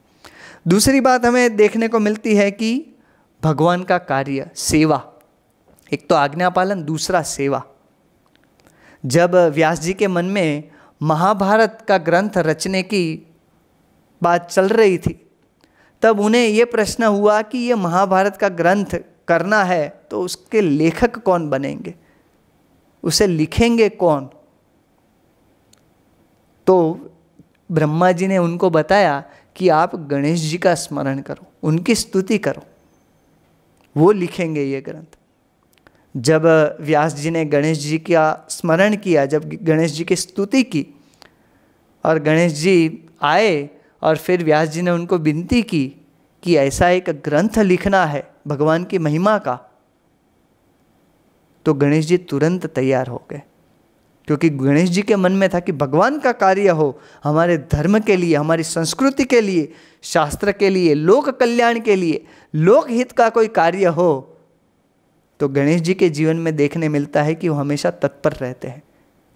दूसरी बात हमें देखने को मिलती है कि भगवान का कार्य, सेवा, एक तो आज्ञा पालन, दूसरा सेवा। जब व्यास जी के मन में महाभारत का ग्रंथ रचने की बात चल रही थी, तब उन्हें ये प्रश्न हुआ कि ये महाभारत का ग्रंथ करना है तो उसके लेखक कौन बनेंगे, उसे लिखेंगे कौन। तो ब्रह्मा जी ने उनको बताया कि आप गणेश जी का स्मरण करो, उनकी स्तुति करो, वो लिखेंगे ये ग्रंथ। जब व्यास जी ने गणेश जी का स्मरण किया, जब गणेश जी की स्तुति की और गणेश जी आए और फिर व्यास जी ने उनको विनती की कि ऐसा एक ग्रंथ लिखना है भगवान की महिमा का, तो गणेश जी तुरंत तैयार हो गए। क्योंकि गणेश जी के मन में था कि भगवान का कार्य हो, हमारे धर्म के लिए, हमारी संस्कृति के लिए, शास्त्र के लिए, लोक कल्याण के लिए, लोकहित का कोई कार्य हो। तो गणेश जी के जीवन में देखने मिलता है कि वो हमेशा तत्पर रहते हैं।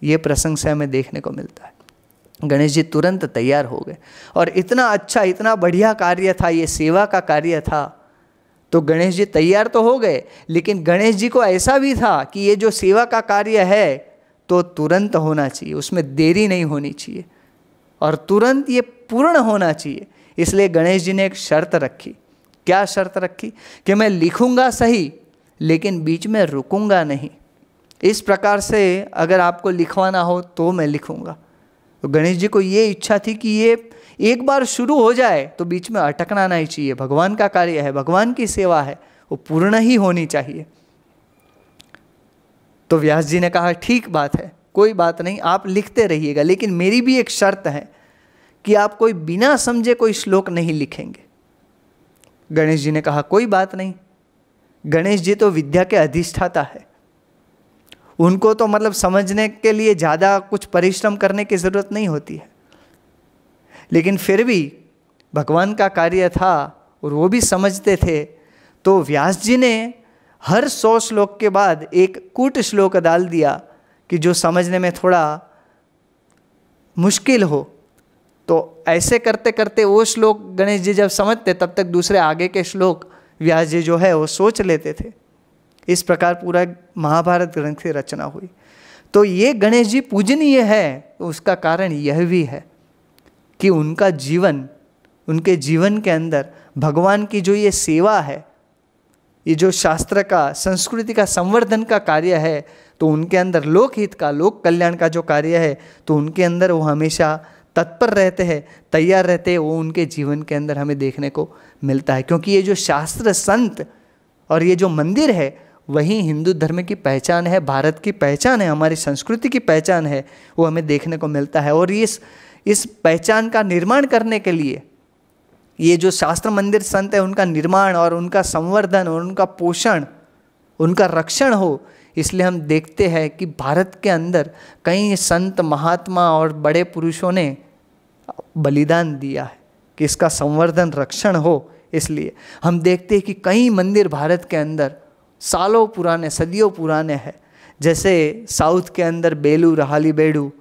ये प्रसंग से हमें देखने को मिलता है। गणेश जी तुरंत तैयार हो गए और इतना अच्छा, इतना बढ़िया कार्य था, ये सेवा का कार्य था। तो गणेश जी तैयार तो हो गए, लेकिन गणेश जी को ऐसा भी था कि ये जो सेवा का कार्य है तो तुरंत होना चाहिए, उसमें देरी नहीं होनी चाहिए और तुरंत ये पूर्ण होना चाहिए। इसलिए गणेश जी ने एक शर्त रखी। क्या शर्त रखी? कि मैं लिखूंगा सही, लेकिन बीच में रुकूंगा नहीं। इस प्रकार से अगर आपको लिखवाना हो तो मैं लिखूंगा। तो गणेश जी को ये इच्छा थी कि ये एक बार शुरू हो जाए तो बीच में अटकना नहीं चाहिए। भगवान का कार्य है, भगवान की सेवा है, वो पूर्ण ही होनी चाहिए। तो व्यास जी ने कहा ठीक बात है, कोई बात नहीं, आप लिखते रहिएगा, लेकिन मेरी भी एक शर्त है कि आप कोई बिना समझे कोई श्लोक नहीं लिखेंगे। गणेश जी ने कहा कोई बात नहीं। गणेश जी तो विद्या के अधिष्ठाता है, उनको तो मतलब समझने के लिए ज़्यादा कुछ परिश्रम करने की ज़रूरत नहीं होती है। लेकिन फिर भी भगवान का कार्य था और वो भी समझते थे। तो व्यास जी ने हर 100 श्लोक के बाद एक कूट श्लोक डाल दिया कि जो समझने में थोड़ा मुश्किल हो, तो ऐसे करते करते वो श्लोक गणेश जी जब समझते तब तक दूसरे आगे के श्लोक व्यास जी जो है वो सोच लेते थे। इस प्रकार पूरा महाभारत ग्रंथ की रचना हुई। तो ये गणेश जी पूजनीय है, तो उसका कारण यह भी है कि उनका जीवन, उनके जीवन के अंदर भगवान की जो ये सेवा है, ये जो शास्त्र का, संस्कृति का संवर्धन का कार्य है, तो उनके अंदर लोकहित का, लोक कल्याण का जो कार्य है, तो उनके अंदर वो हमेशा तत्पर रहते हैं, तैयार रहते हैं। वो उनके जीवन के अंदर हमें देखने को मिलता है, क्योंकि ये जो शास्त्र, संत और ये जो मंदिर है, वही हिंदू धर्म की पहचान है, भारत की पहचान है, हमारी संस्कृति की पहचान है, वो हमें देखने को मिलता है। और इस पहचान का निर्माण करने के लिए ये जो शास्त्र, मंदिर, संत है, उनका निर्माण और उनका संवर्धन और उनका पोषण, उनका रक्षण हो, इसलिए हम देखते हैं कि भारत के अंदर कई संत, महात्मा और बड़े पुरुषों ने बलिदान दिया है कि इसका संवर्धन, रक्षण हो। इसलिए हम देखते हैं कि कई मंदिर भारत के अंदर सालों पुराने, सदियों पुराने हैं। जैसे साउथ के अंदर बेलूर, हालीबेडू,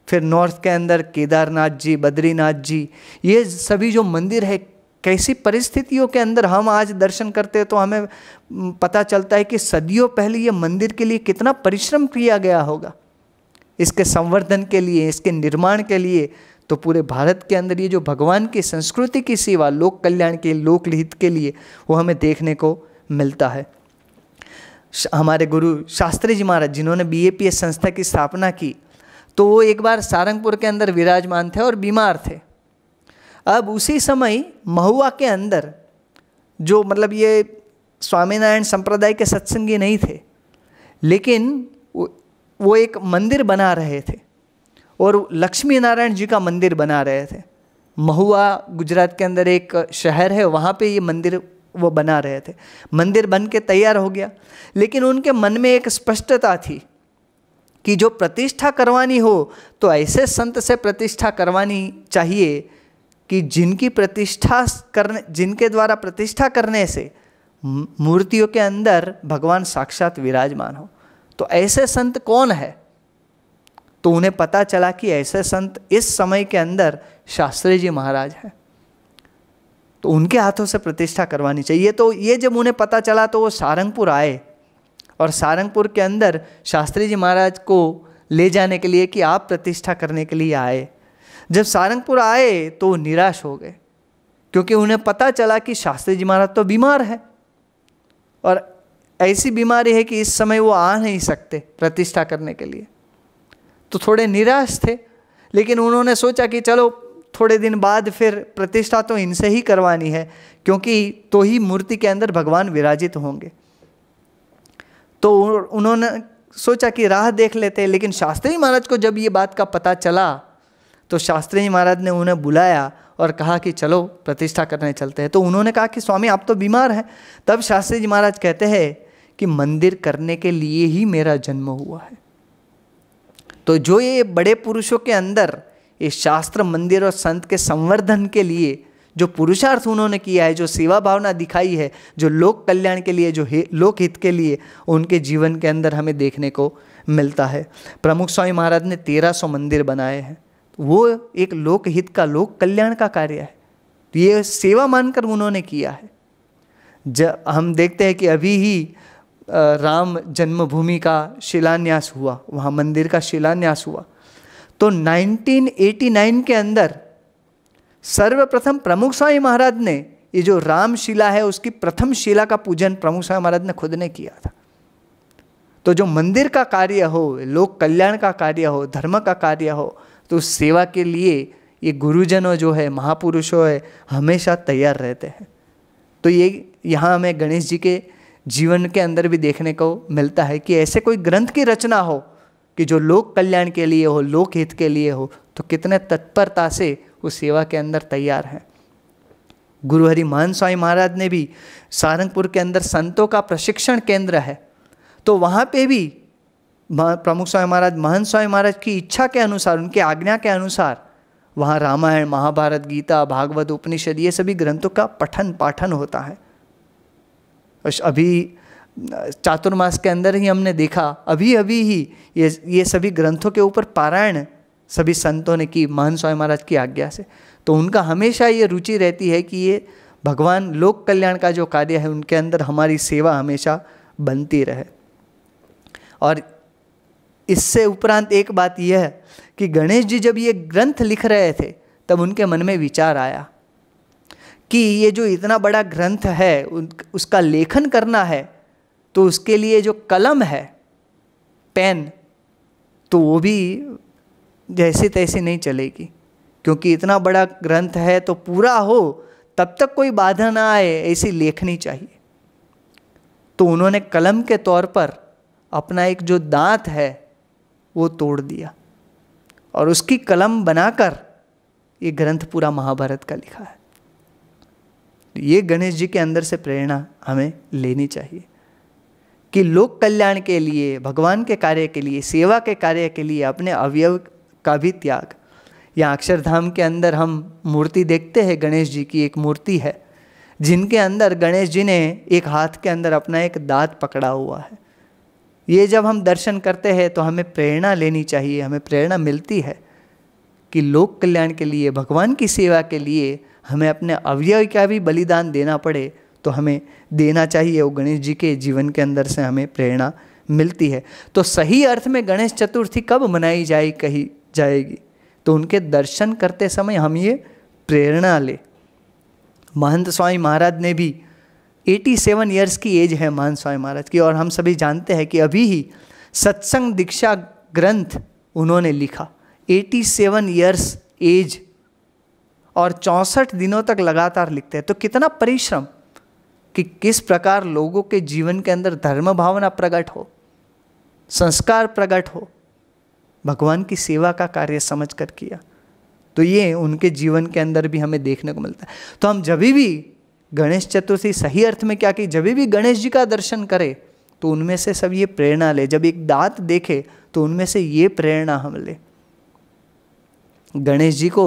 फिर नॉर्थ के अंदर केदारनाथ जी, बद्रीनाथ जी, ये सभी जो मंदिर है, कैसी परिस्थितियों के अंदर हम आज दर्शन करते हैं तो हमें पता चलता है कि सदियों पहले ये मंदिर के लिए कितना परिश्रम किया गया होगा, इसके संवर्धन के लिए, इसके निर्माण के लिए। तो पूरे भारत के अंदर ये जो भगवान की संस्कृति की सेवा, लोक कल्याण के, लोकहित के लिए, वो हमें देखने को मिलता है। हमारे गुरु शास्त्री जी महाराज, जिन्होंने BAPS संस्था की स्थापना की, तो वो एक बार सारंगपुर के अंदर विराजमान थे और बीमार थे। अब उसी समय महुआ के अंदर जो, मतलब ये स्वामीनारायण संप्रदाय के सत्संगी नहीं थे, लेकिन वो एक मंदिर बना रहे थे और लक्ष्मी नारायण जी का मंदिर बना रहे थे। महुआ गुजरात के अंदर एक शहर है, वहाँ पे ये मंदिर वो बना रहे थे। मंदिर बन के तैयार हो गया, लेकिन उनके मन में एक स्पष्टता थी कि जो प्रतिष्ठा करवानी हो तो ऐसे संत से प्रतिष्ठा करवानी चाहिए कि जिनके द्वारा प्रतिष्ठा करने से मूर्तियों के अंदर भगवान साक्षात विराजमान हो। तो ऐसे संत कौन है? तो उन्हें पता चला कि ऐसे संत इस समय के अंदर शास्त्री जी महाराज हैं, तो उनके हाथों से प्रतिष्ठा करवानी चाहिए। तो ये जब उन्हें पता चला तो वो सारंगपुर आए और सारंगपुर के अंदर शास्त्री जी महाराज को ले जाने के लिए कि आप प्रतिष्ठा करने के लिए आए। जब सारंगपुर आए तो वो निराश हो गए, क्योंकि उन्हें पता चला कि शास्त्री जी महाराज तो बीमार है और ऐसी बीमारी है कि इस समय वो आ नहीं सकते प्रतिष्ठा करने के लिए। तो थोड़े निराश थे, लेकिन उन्होंने सोचा कि चलो थोड़े दिन बाद फिर प्रतिष्ठा तो इनसे ही करवानी है, क्योंकि तो ही मूर्ति के अंदर भगवान विराजित होंगे। तो उन्होंने सोचा कि राह देख लेते हैं। लेकिन शास्त्री जी महाराज को जब ये बात का पता चला तो शास्त्री जी महाराज ने उन्हें बुलाया और कहा कि चलो प्रतिष्ठा करने चलते हैं। तो उन्होंने कहा कि स्वामी आप तो बीमार हैं। तब शास्त्री जी महाराज कहते हैं कि मंदिर करने के लिए ही मेरा जन्म हुआ है। तो जो ये बड़े पुरुषों के अंदर ये शास्त्र, मंदिर और संत के संवर्धन के लिए जो पुरुषार्थ उन्होंने किया है, जो सेवा भावना दिखाई है, जो लोक कल्याण के लिए, जो लोकहित के लिए, उनके जीवन के अंदर हमें देखने को मिलता है। प्रमुख स्वामी महाराज ने 1300 मंदिर बनाए हैं। वो एक लोकहित का, लोक कल्याण का कार्य है। ये सेवा मानकर उन्होंने किया है। जब हम देखते हैं कि अभी ही राम जन्मभूमि का शिलान्यास हुआ, वहाँ मंदिर का शिलान्यास हुआ, तो 1989 के अंदर सर्वप्रथम प्रमुख स्वामी महाराज ने ये जो राम शिला है उसकी प्रथम शिला का पूजन प्रमुख स्वामी महाराज ने खुद ने किया था। तो जो मंदिर का कार्य हो, लोक कल्याण का कार्य हो, धर्म का कार्य हो, तो उस सेवा के लिए ये गुरुजनों जो है, महापुरुषों है, हमेशा तैयार रहते हैं। तो ये यहाँ हमें गणेश जी के जीवन के अंदर भी देखने को मिलता है कि ऐसे कोई ग्रंथ की रचना हो कि जो लोक कल्याण के लिए हो, लोकहित के लिए हो, तो कितने तत्परता से उस सेवा के अंदर तैयार हैं। गुरु हरि महन स्वामी महाराज ने भी सारंगपुर के अंदर संतों का प्रशिक्षण केंद्र है, तो वहाँ पे भी प्रमुख स्वामी महाराज, महन स्वामी महाराज की इच्छा के अनुसार, उनके आज्ञा के अनुसार वहाँ रामायण, महाभारत, गीता, भागवत, उपनिषद, ये सभी ग्रंथों का पठन पाठन होता है। अभी चातुर्मास के अंदर ही हमने देखा, अभी अभी ही ये सभी ग्रंथों के ऊपर पारायण सभी संतों ने की महंत स्वामी महाराज की आज्ञा से। तो उनका हमेशा ये रुचि रहती है कि ये भगवान लोक कल्याण का जो कार्य है उनके अंदर हमारी सेवा हमेशा बनती रहे। और इससे उपरांत एक बात यह है कि गणेश जी जब ये ग्रंथ लिख रहे थे तब उनके मन में विचार आया कि ये जो इतना बड़ा ग्रंथ है उसका लेखन करना है, तो उसके लिए जो कलम है, पेन, तो वो भी जैसे तैसे नहीं चलेगी, क्योंकि इतना बड़ा ग्रंथ है तो पूरा हो तब तक कोई बाधा ना आए ऐसी लेखनी चाहिए। तो उन्होंने कलम के तौर पर अपना एक जो दांत है वो तोड़ दिया और उसकी कलम बनाकर ये ग्रंथ पूरा महाभारत का लिखा है। ये गणेश जी के अंदर से प्रेरणा हमें लेनी चाहिए कि लोक कल्याण के लिए, भगवान के कार्य के लिए, सेवा के कार्य के लिए अपने अवयव का भी त्याग। यहाँ अक्षरधाम के अंदर हम मूर्ति देखते हैं, गणेश जी की एक मूर्ति है जिनके अंदर गणेश जी ने एक हाथ के अंदर अपना एक दांत पकड़ा हुआ है। ये जब हम दर्शन करते हैं तो हमें प्रेरणा लेनी चाहिए, हमें प्रेरणा मिलती है कि लोक कल्याण के लिए, भगवान की सेवा के लिए हमें अपने अवयव का भी बलिदान देना पड़े तो हमें देना चाहिए। वो गणेश जी के जीवन के अंदर से हमें प्रेरणा मिलती है। तो सही अर्थ में गणेश चतुर्थी कब मनाई जाएगी? तो उनके दर्शन करते समय हम ये प्रेरणा ले। महंत स्वामी महाराज ने भी 87 ईयर्स की एज है महंत स्वामी महाराज की, और हम सभी जानते हैं कि अभी ही सत्संग दीक्षा ग्रंथ उन्होंने लिखा। 87 ईयर्स एज और 64 दिनों तक लगातार लिखते हैं। तो कितना परिश्रम, कि किस प्रकार लोगों के जीवन के अंदर धर्म भावना प्रकट हो, संस्कार प्रकट हो, भगवान की सेवा का कार्य समझ कर किया। तो ये उनके जीवन के अंदर भी हमें देखने को मिलता है। तो हम जब भी गणेश चतुर्थी सही अर्थ में क्या कि जब भी गणेश जी का दर्शन करें तो उनमें से सब ये प्रेरणा ले। जब एक दांत देखे तो उनमें से ये प्रेरणा हम ले। गणेश जी को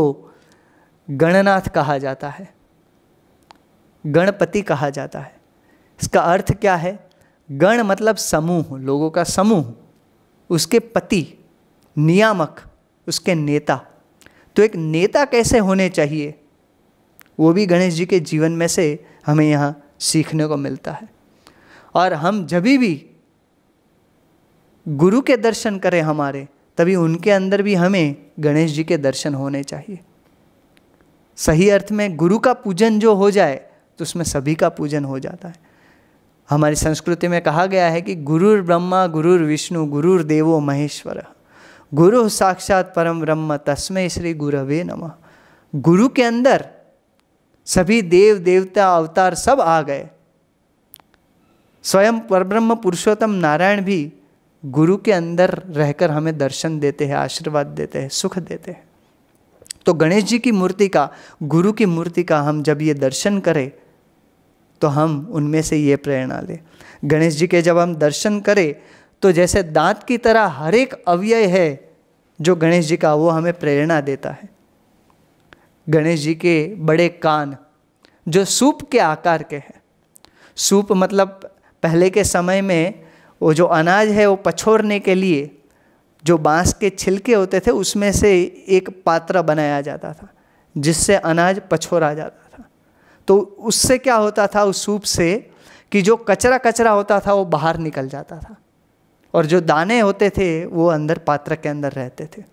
गणनाथ कहा जाता है, गणपति कहा जाता है। इसका अर्थ क्या है? गण मतलब समूह, लोगों का समूह, उसके पति, नियामक, उसके नेता। तो एक नेता कैसे होने चाहिए वो भी गणेश जी के जीवन में से हमें यहाँ सीखने को मिलता है। और हम जब भी गुरु के दर्शन करें हमारे, तभी उनके अंदर भी हमें गणेश जी के दर्शन होने चाहिए। सही अर्थ में गुरु का पूजन जो हो जाए तो उसमें सभी का पूजन हो जाता है। हमारी संस्कृति में कहा गया है कि गुरुर् ब्रह्मा गुरुर् विष्णु गुरुर्देवो महेश्वर, गुरु साक्षात परम ब्रह्म तस्मै श्री गुरवे नमः। गुरु के अंदर सभी देव देवता अवतार सब आ गए। स्वयं परब्रह्म पुरुषोत्तम नारायण भी गुरु के अंदर रहकर हमें दर्शन देते हैं, आशीर्वाद देते हैं, सुख देते हैं। तो गणेश जी की मूर्ति का, गुरु की मूर्ति का हम जब ये दर्शन करें तो हम उनमें से ये प्रेरणा लें। गणेश जी के जब हम दर्शन करें तो जैसे दांत की तरह हर एक अवयव है जो गणेश जी का, वो हमें प्रेरणा देता है। गणेश जी के बड़े कान जो सूप के आकार के हैं। सूप मतलब पहले के समय में वो जो अनाज है वो पछोरने के लिए जो बांस के छिलके होते थे उसमें से एक पात्र बनाया जाता था जिससे अनाज पछोरा जाता था। तो उससे क्या होता था, उस सूप से कि जो कचरा होता था वो बाहर निकल जाता था और जो दाने होते थे वो अंदर पात्र के अंदर रहते थे।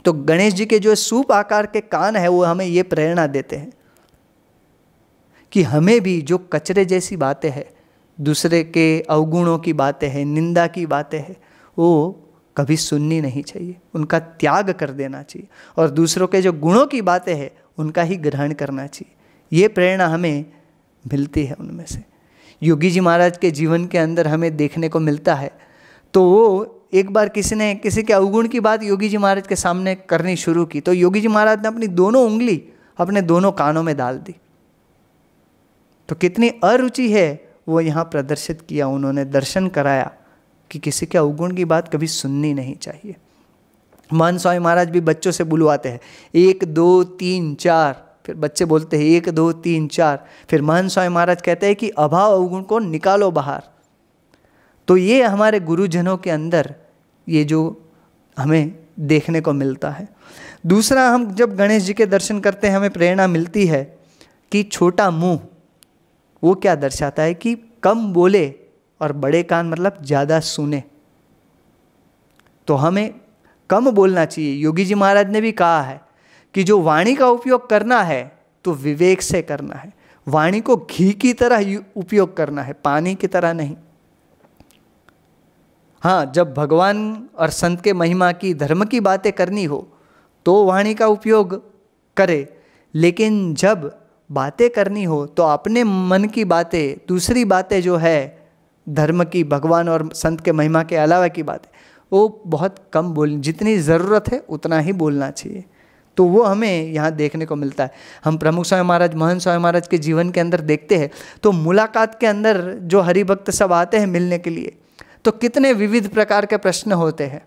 तो गणेश जी के जो सूप आकार के कान है वो हमें ये प्रेरणा देते हैं कि हमें भी जो कचरे जैसी बातें हैं, दूसरे के अवगुणों की बातें हैं, निंदा की बातें हैं, वो कभी सुननी नहीं चाहिए, उनका त्याग कर देना चाहिए और दूसरों के जो गुणों की बातें हैं उनका ही ग्रहण करना चाहिए। ये प्रेरणा हमें मिलती है उनमें से। योगी जी महाराज के जीवन के अंदर हमें देखने को मिलता है। तो वो एक बार किसी के अवगुण की बात योगी जी महाराज के सामने करनी शुरू की, तो योगी जी महाराज ने अपनी दोनों उंगली अपने दोनों कानों में डाल दी। तो कितनी अरुचि है वो यहाँ प्रदर्शित किया, उन्होंने दर्शन कराया कि किसी के अवगुण की बात कभी सुननी नहीं चाहिए। महंत स्वामी महाराज भी बच्चों से बुलवाते हैं 1 2 3 4, फिर बच्चे बोलते हैं 1 2 3 4, फिर महंत स्वामी महाराज कहते हैं कि अभाव अवगुण को निकालो बाहर। तो ये हमारे गुरुजनों के अंदर ये जो हमें देखने को मिलता है। दूसरा, हम जब गणेश जी के दर्शन करते हैं हमें प्रेरणा मिलती है कि छोटा मुंह वो क्या दर्शाता है कि कम बोले और बड़े कान, मतलब ज़्यादा सुने। तो हमें कम बोलना चाहिए। योगी जी महाराज ने भी कहा है कि जो वाणी का उपयोग करना है तो विवेक से करना है। वाणी को घी की तरह उपयोग करना है, पानी की तरह नहीं। हाँ, जब भगवान और संत के महिमा की, धर्म की बातें करनी हो तो वाणी का उपयोग करे, लेकिन जब बातें करनी हो तो अपने मन की बातें, दूसरी बातें जो है धर्म की, भगवान और संत के महिमा के अलावा की बातें, वो बहुत कम बोल, जितनी ज़रूरत है उतना ही बोलना चाहिए। तो वो हमें यहाँ देखने को मिलता है। हम प्रमुख स्वामी महाराज, महंत स्वामी महाराज के जीवन के अंदर देखते हैं तो मुलाकात के अंदर जो हरिभक्त सब आते हैं मिलने के लिए, तो कितने विविध प्रकार के प्रश्न होते हैं।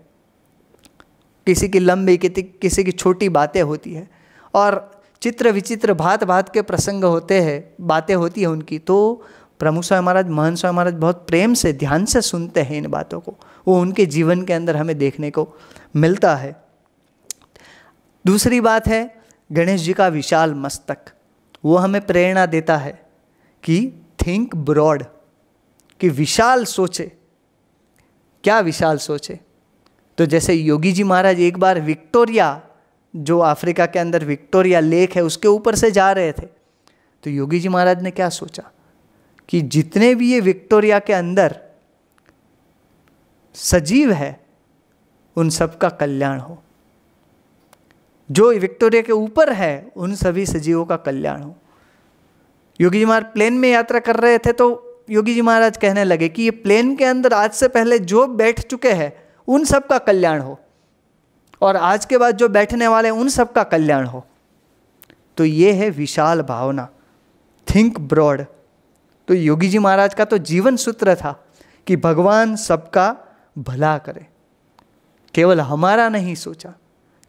किसी की लंबी, किसी की छोटी बातें होती है और चित्र विचित्र भात भात के प्रसंग होते हैं, बातें होती है उनकी। तो प्रमुख स्वामी महाराज, महंत स्वामी महाराज बहुत प्रेम से, ध्यान से सुनते हैं इन बातों को। वो उनके जीवन के अंदर हमें देखने को मिलता है। दूसरी बात है गणेश जी का विशाल मस्तक। वो हमें प्रेरणा देता है कि थिंक ब्रॉड, कि विशाल सोचे। क्या विशाल सोचे? तो जैसे योगी जी महाराज एक बार विक्टोरिया, जो अफ्रीका के अंदर विक्टोरिया लेक है, उसके ऊपर से जा रहे थे, तो योगी जी महाराज ने क्या सोचा कि जितने भी ये विक्टोरिया के अंदर सजीव है उन सब का कल्याण हो, जो विक्टोरिया के ऊपर है उन सभी सजीवों का कल्याण हो। योगी जी महाराज प्लेन में यात्रा कर रहे थे तो योगी जी महाराज कहने लगे कि ये प्लेन के अंदर आज से पहले जो बैठ चुके हैं उन सब का कल्याण हो, और आज के बाद जो बैठने वाले उन सब का कल्याण हो। तो ये है विशाल भावना, थिंक ब्रॉड। तो योगी जी महाराज का तो जीवन सूत्र था कि भगवान सबका भला करे, केवल हमारा नहीं सोचा,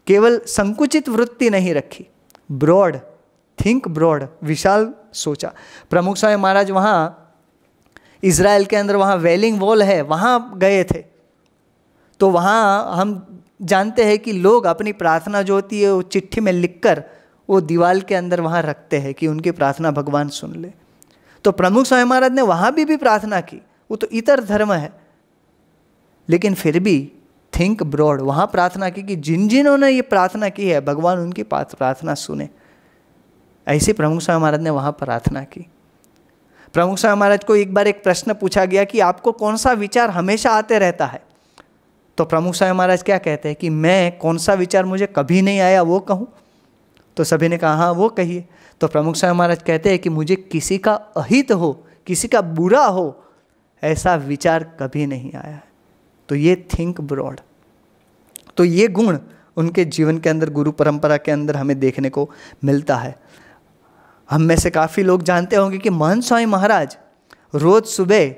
केवल संकुचित वृत्ति नहीं रखी, ब्रॉड, थिंक ब्रॉड, विशाल सोचा। प्रमुख स्वामी महाराज वहाँ इज़राइल के अंदर, वहाँ वेलिंग वॉल है, वहाँ गए थे। तो वहाँ हम जानते हैं कि लोग अपनी प्रार्थना जो होती है वो चिट्ठी में लिखकर वो दीवार के अंदर वहाँ रखते हैं कि उनकी प्रार्थना भगवान सुन ले। तो प्रमुख स्वामी महाराज ने वहाँ भी प्रार्थना की। वो तो इतर धर्म है, लेकिन फिर भी थिंक ब्रॉड, वहाँ प्रार्थना की कि जिन जिन्होंने ये प्रार्थना की है भगवान उनकी प्रार्थना सुने। ऐसे प्रमुख स्वामी महाराज ने वहाँ प्रार्थना की। प्रमुख स्वामी महाराज को एक बार एक प्रश्न पूछा गया कि आपको कौन सा विचार हमेशा आते रहता है? तो प्रमुख स्वामी महाराज क्या कहते हैं कि मैं कौन सा विचार मुझे कभी नहीं आया वो कहूँ? तो सभी ने कहा हाँ वो कहिए। तो प्रमुख स्वामी महाराज कहते हैं कि मुझे किसी का अहित हो, किसी का बुरा हो, ऐसा विचार कभी नहीं आया है। तो ये थिंक ब्रॉड, तो ये गुण उनके जीवन के अंदर, गुरु परंपरा के अंदर हमें देखने को मिलता है। हम में से काफ़ी लोग जानते होंगे कि महंत स्वामी महाराज रोज सुबह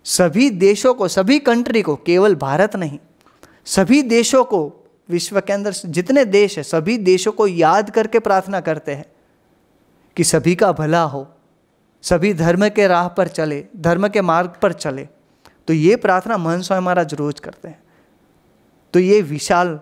सभी देशों को, सभी कंट्री को, केवल भारत नहीं, सभी देशों को, विश्व के अंदर जितने देश है सभी देशों को याद करके प्रार्थना करते हैं कि सभी का भला हो, सभी धर्म के राह पर चले, धर्म के मार्ग पर चले। तो ये प्रार्थना महंत स्वामी महाराज रोज करते हैं। तो ये विशाल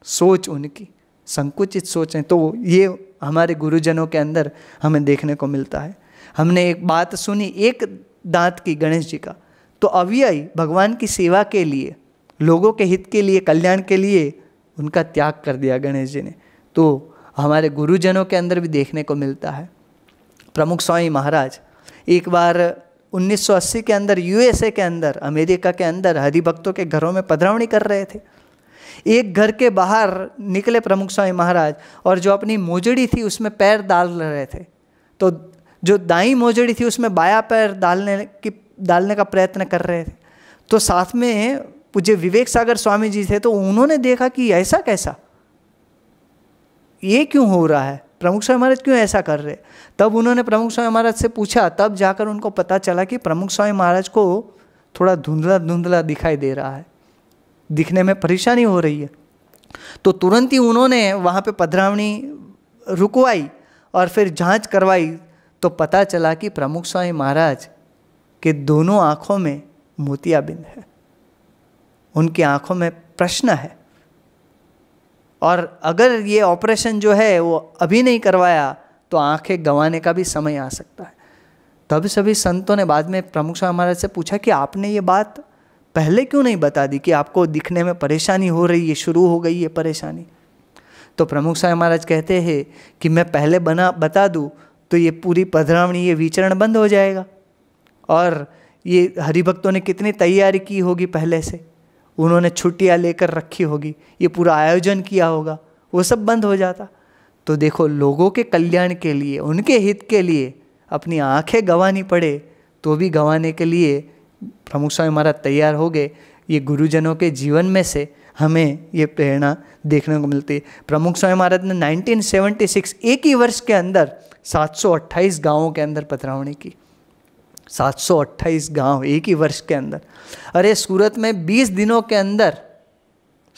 सोच उनकी, संकुचित सोच है। तो ये हमारे गुरुजनों के अंदर हमें देखने को मिलता है। हमने एक बात सुनी एक दांत की गणेश जी का, तो अव्ययी भगवान की सेवा के लिए, लोगों के हित के लिए, कल्याण के लिए उनका त्याग कर दिया गणेश जी ने। तो हमारे गुरुजनों के अंदर भी देखने को मिलता है। प्रमुख स्वामी महाराज एक बार 1980 के अंदर यूएसए के अंदर, अमेरिका के अंदर हरिभक्तों के घरों में पधरावनी कर रहे थे। एक घर के बाहर निकले प्रमुख स्वामी महाराज और जो अपनी मोजड़ी थी उसमें पैर डाल रहे थे। तो जो दाई मोजड़ी थी उसमें बाया पैर डालने का प्रयत्न कर रहे थे। तो साथ में पूज्य विवेक सागर स्वामी जी थे, तो उन्होंने देखा कि ऐसा कैसा, ये क्यों हो रहा है, प्रमुख स्वामी महाराज क्यों ऐसा कर रहे। तब उन्होंने प्रमुख स्वामी महाराज से पूछा, तब जाकर उनको पता चला कि प्रमुख स्वामी महाराज को थोड़ा धुंधला धुंधला दिखाई दे रहा है, दिखने में परेशानी हो रही है। तो तुरंत ही उन्होंने वहाँ पे पधरावनी रुकवाई और फिर जांच करवाई। तो पता चला कि प्रमुख स्वामी महाराज के दोनों आँखों में मोतियाबिंद है, उनकी आंखों में प्रश्न है। और अगर ये ऑपरेशन जो है वो अभी नहीं करवाया तो आंखें गंवाने का भी समय आ सकता है। तब सभी संतों ने बाद में प्रमुख स्वामी महाराज से पूछा कि आपने ये बात पहले क्यों नहीं बता दी कि आपको दिखने में परेशानी हो रही है, शुरू हो गई है परेशानी। तो प्रमुख स्वामी महाराज कहते हैं कि मैं पहले बता दूं तो ये पूरी पधरावणी, ये विचरण बंद हो जाएगा। और ये हरिभक्तों ने कितनी तैयारी की होगी पहले से, उन्होंने छुट्टियां लेकर रखी होगी, ये पूरा आयोजन किया होगा, वो सब बंद हो जाता। तो देखो, लोगों के कल्याण के लिए, उनके हित के लिए अपनी आंखें गंवानी पड़े तो भी गंवाने के लिए प्रमुख स्वामी महाराज तैयार हो गए। ये गुरुजनों के जीवन में से हमें ये प्रेरणा देखने को मिलती है। प्रमुख स्वामी महाराज ने 1976 एक ही वर्ष के अंदर 728 गांवों के अंदर पधरावणी की। 728 गांव एक ही वर्ष के अंदर। अरे सूरत में 20 दिनों के अंदर,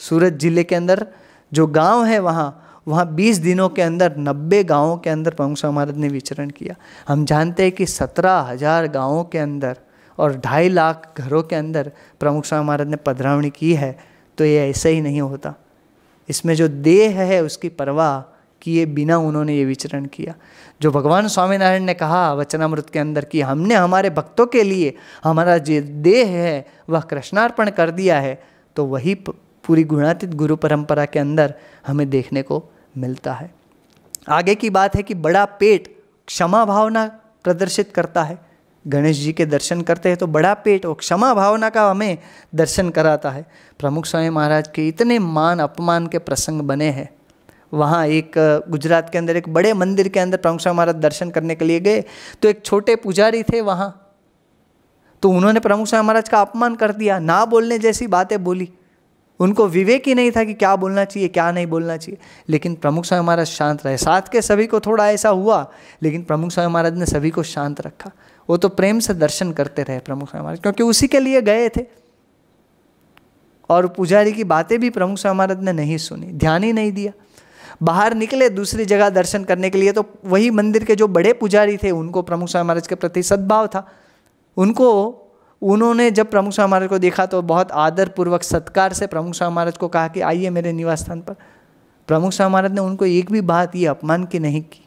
सूरत जिले के अंदर जो गांव है वहाँ 20 दिनों के अंदर 90 गांवों के अंदर प्रमुख स्वामी महाराज ने विचरण किया। हम जानते हैं कि 17,000 गांवों के अंदर और 2.5 लाख घरों के अंदर प्रमुख स्वामी महाराज ने पधरावणी की है। तो ये ऐसा ही नहीं होता, इसमें जो देह है उसकी परवाह किए बिना उन्होंने ये विचरण किया। जो भगवान स्वामीनारायण ने कहा वचनामृत के अंदर कि हमने हमारे भक्तों के लिए हमारा जो देह है वह कृष्णार्पण कर दिया है, तो वही पूरी गुणातीत गुरु परंपरा के अंदर हमें देखने को मिलता है। आगे की बात है कि बड़ा पेट क्षमा भावना प्रदर्शित करता है। गणेश जी के दर्शन करते हैं तो बड़ा पेट वो क्षमा भावना का हमें दर्शन कराता है। प्रमुख स्वामी महाराज के इतने मान अपमान के प्रसंग बने हैं। वहाँ एक गुजरात के अंदर एक बड़े मंदिर के अंदर प्रमुख स्वामी महाराज दर्शन करने के लिए गए, तो एक छोटे पुजारी थे वहाँ, तो उन्होंने प्रमुख स्वामी महाराज का अपमान कर दिया, ना बोलने जैसी बातें बोली। उनको विवेक ही नहीं था कि क्या बोलना चाहिए क्या नहीं बोलना चाहिए। लेकिन प्रमुख स्वामी महाराज शांत रहे। साथ के सभी को थोड़ा ऐसा हुआ, लेकिन प्रमुख स्वामी महाराज ने सभी को शांत रखा। वो तो प्रेम से दर्शन करते रहे प्रमुख स्वामी महाराज, क्योंकि उसी के लिए गए थे। और पुजारी की बातें भी प्रमुख स्वामी महाराज ने नहीं सुनी, ध्यान ही नहीं दिया। बाहर निकले दूसरी जगह दर्शन करने के लिए, तो वही मंदिर के जो बड़े पुजारी थे उनको प्रमुख स्वामी महाराज के प्रति सद्भाव था। उन्होंने जब प्रमुख स्वामी महाराज को देखा तो बहुत आदर पूर्वक सत्कार से प्रमुख स्वामी महाराज को कहा कि आइए मेरे निवास स्थान पर। प्रमुख स्वामी महाराज ने उनको एक भी बात ये अपमान की नहीं की।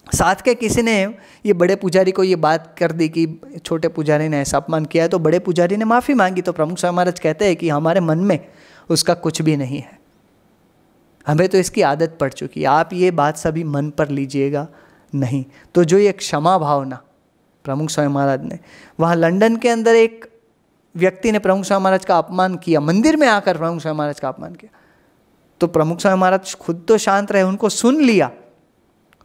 साथ के किसी ने ये बड़े पुजारी को ये बात कर दी कि छोटे पुजारी ने ऐसा अपमान किया है, तो बड़े पुजारी ने माफ़ी मांगी। तो प्रमुख स्वामी महाराज कहते हैं कि हमारे मन में उसका कुछ भी नहीं है, हमें तो इसकी आदत पड़ चुकी है, आप ये बात सभी मन पर लीजिएगा नहीं। तो जो ये क्षमा भावना प्रमुख स्वामी महाराज ने, वहाँ लंदन के अंदर एक व्यक्ति ने प्रमुख स्वामी महाराज का अपमान किया, मंदिर में आकर प्रमुख स्वामी महाराज का अपमान किया, तो प्रमुख स्वामी महाराज खुद तो शांत रहे, उनको सुन लिया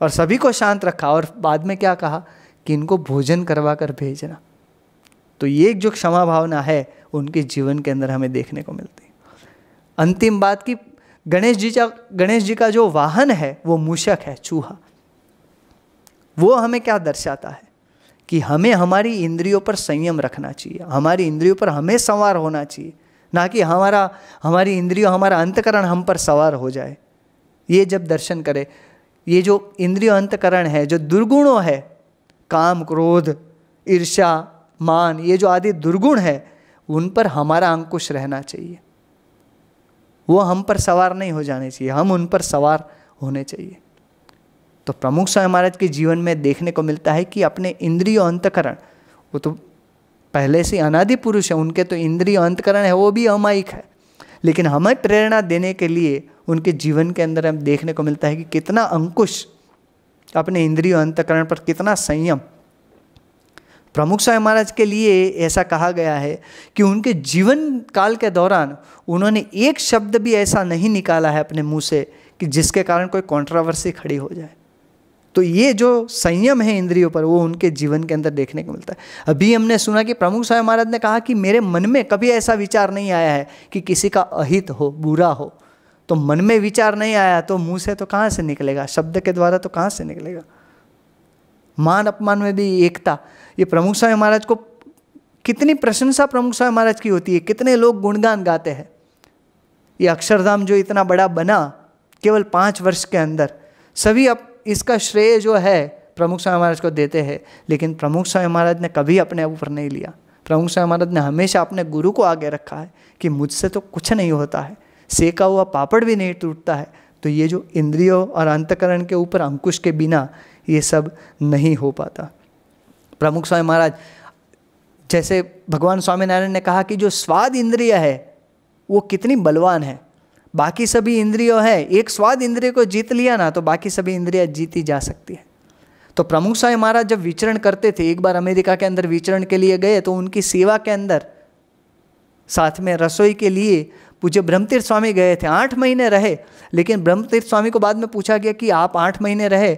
और सभी को शांत रखा। और बाद में क्या कहा कि इनको भोजन करवा कर भेजना। तो ये जो क्षमा भावना है उनके जीवन के अंदर हमें देखने को मिलती है। अंतिम बात की, गणेश जी का जो वाहन है वो मूषक है, चूहा। वो हमें क्या दर्शाता है कि हमें हमारी इंद्रियों पर संयम रखना चाहिए, हमारी इंद्रियों पर हमें सवार होना चाहिए, ना कि हमारी इंद्रियों, हमारा अंतकरण हम पर सवार हो जाए। ये जब दर्शन करे, ये जो इंद्रिय अंतकरण है, जो दुर्गुणों है, काम क्रोध ईर्ष्या मान, ये जो आदि दुर्गुण है, उन पर हमारा अंकुश रहना चाहिए। वो हम पर सवार नहीं हो जाने चाहिए, हम उन पर सवार होने चाहिए। तो प्रमुख स्वामी महाराज के जीवन में देखने को मिलता है कि अपने इंद्रिय अंतकरण, वो तो पहले से अनादि पुरुष है, उनके तो इंद्रिय अंतकरण है वो भी अमायिक है, लेकिन हमें प्रेरणा देने के लिए उनके जीवन के अंदर हम देखने को मिलता है कि कितना अंकुश, अपने इंद्रिय अंतकरण पर कितना संयम। प्रमुख स्वामी महाराज के लिए ऐसा कहा गया है कि उनके जीवन काल के दौरान उन्होंने एक शब्द भी ऐसा नहीं निकाला है अपने मुंह से कि जिसके कारण कोई कंट्रोवर्सी खड़ी हो जाए। तो ये जो संयम है इंद्रियों पर, वो उनके जीवन के अंदर देखने को मिलता है। अभी हमने सुना कि प्रमुख स्वामी महाराज ने कहा कि मेरे मन में कभी ऐसा विचार नहीं आया है कि किसी का अहित हो, बुरा हो। तो मन में विचार नहीं आया तो मुंह से तो कहाँ से निकलेगा, शब्द के द्वारा तो कहाँ से निकलेगा। मान अपमान में भी एकता, ये प्रमुख स्वामी महाराज को कितनी प्रशंसा प्रमुख स्वामी महाराज की होती है, कितने लोग गुणगान गाते हैं। ये अक्षरधाम जो इतना बड़ा बना केवल 5 वर्ष के अंदर, सभी अब इसका श्रेय जो है प्रमुख स्वामी महाराज को देते हैं, लेकिन प्रमुख स्वामी महाराज ने कभी अपने ऊपर नहीं लिया। प्रमुख स्वामी महाराज ने हमेशा अपने गुरु को आगे रखा है कि मुझसे तो कुछ नहीं होता है, सेका हुआ पापड़ भी नहीं टूटता है। तो ये जो इंद्रियों और अंतकरण के ऊपर अंकुश के बिना ये सब नहीं हो पाता। प्रमुख स्वामी महाराज जैसे भगवान स्वामीनारायण ने कहा कि जो स्वाद इंद्रिय है वो कितनी बलवान है। बाकी सभी इंद्रियों है, एक स्वाद इंद्रिय को जीत लिया ना तो बाकी सभी इंद्रियां जीती जा सकती है। तो प्रमुख स्वामी महाराज जब विचरण करते थे, एक बार अमेरिका के अंदर विचरण के लिए गए तो उनकी सेवा के अंदर साथ में रसोई के लिए पूज्य ब्रह्मतीर्थ स्वामी गए थे। 8 महीने रहे, लेकिन ब्रह्मतीर्थ स्वामी को बाद में पूछा गया कि आप 8 महीने रहे,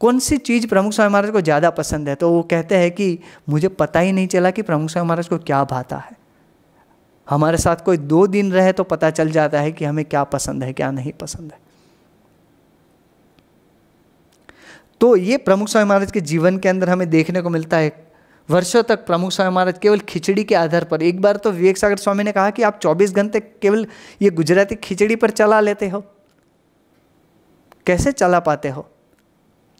कौन सी चीज़ प्रमुख स्वामी महाराज को ज़्यादा पसंद है? तो वो कहते हैं कि मुझे पता ही नहीं चला कि प्रमुख स्वामी महाराज को क्या भाता है। हमारे साथ कोई 2 दिन रहे तो पता चल जाता है कि हमें क्या पसंद है क्या नहीं पसंद है। तो ये प्रमुख स्वामी महाराज के जीवन के अंदर हमें देखने को मिलता है। वर्षों तक प्रमुख स्वामी महाराज केवल खिचड़ी के आधार पर, एक बार तो विवेक सागर स्वामी ने कहा कि आप 24 घंटे केवल ये गुजराती खिचड़ी पर चला लेते हो, कैसे चला पाते हो?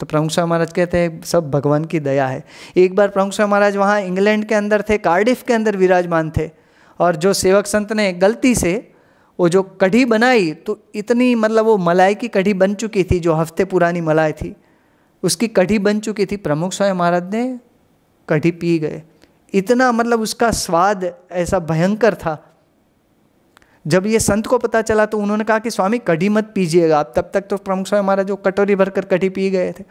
तो प्रमुख स्वामी महाराज कहते हैं सब भगवान की दया है। एक बार प्रमुख स्वामी महाराज वहाँ इंग्लैंड के अंदर थे, कार्डिफ के अंदर विराजमान थे, और जो सेवक संत ने गलती से वो जो कढ़ी बनाई तो इतनी मतलब वो मलाई की कढ़ी बन चुकी थी, जो हफ्ते पुरानी मलाई थी उसकी कढ़ी बन चुकी थी। प्रमुख स्वामी महाराज ने कढ़ी पी गए, इतना मतलब उसका स्वाद ऐसा भयंकर था। जब ये संत को पता चला तो उन्होंने कहा कि स्वामी कढ़ी मत पीजिएगा आप। तब तक तो प्रमुख स्वामी महाराज जो कटोरी भरकर कढ़ी पी गए थे।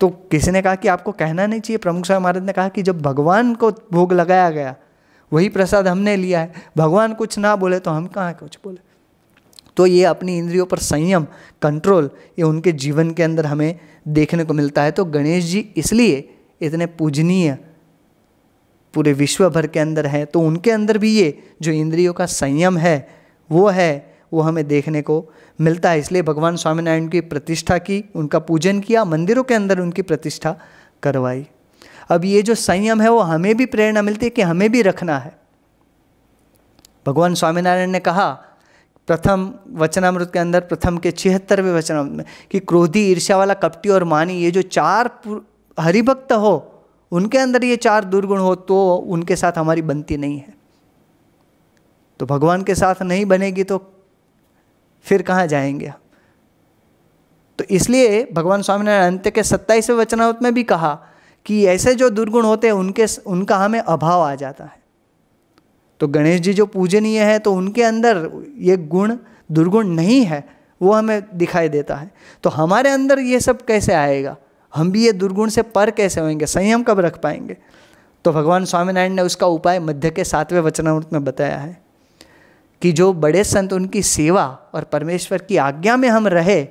तो किसी ने कहा कि आपको कहना नहीं चाहिए। प्रमुख स्वामी महाराज ने कहा कि जब भगवान को भोग लगाया गया वही प्रसाद हमने लिया है, भगवान कुछ ना बोले तो हम कहाँ कुछ बोले। तो ये अपनी इंद्रियों पर संयम, कंट्रोल, ये उनके जीवन के अंदर हमें देखने को मिलता है। तो गणेश जी इसलिए इतने पूजनीय पूरे विश्व भर के अंदर है। तो उनके अंदर भी ये जो इंद्रियों का संयम है वो हमें देखने को मिलता है। इसलिए भगवान स्वामीनारायण की प्रतिष्ठा की, उनका पूजन किया, मंदिरों के अंदर उनकी प्रतिष्ठा करवाई। अब ये जो संयम है वो हमें भी प्रेरणा मिलती है कि हमें भी रखना है। भगवान स्वामीनारायण ने कहा प्रथम वचनामृत के अंदर, प्रथम के 76वें वचनामृत में, कि क्रोधी, ईर्ष्या वाला, कपटी और मानी, ये जो 4 हरिभक्त हो उनके अंदर ये 4 दुर्गुण हो तो उनके साथ हमारी बनती नहीं है। तो भगवान के साथ नहीं बनेगी तो फिर कहाँ जाएंगे? तो इसलिए भगवान स्वामीनारायण अंत्य के 27वें वचनामृत में भी कहा कि ऐसे जो दुर्गुण होते हैं उनका हमें अभाव आ जाता है। तो गणेश जी जो पूजनीय है तो उनके अंदर ये गुण, दुर्गुण नहीं है, वो हमें दिखाई देता है। तो हमारे अंदर ये सब कैसे आएगा? हम भी ये दुर्गुण से पर कैसे होंगे? संयम कब रख पाएंगे? तो भगवान स्वामीनारायण ने उसका उपाय मध्य के 7वें वचनामृत में बताया है कि जो बड़े संत उनकी सेवा और परमेश्वर की आज्ञा में हम रहे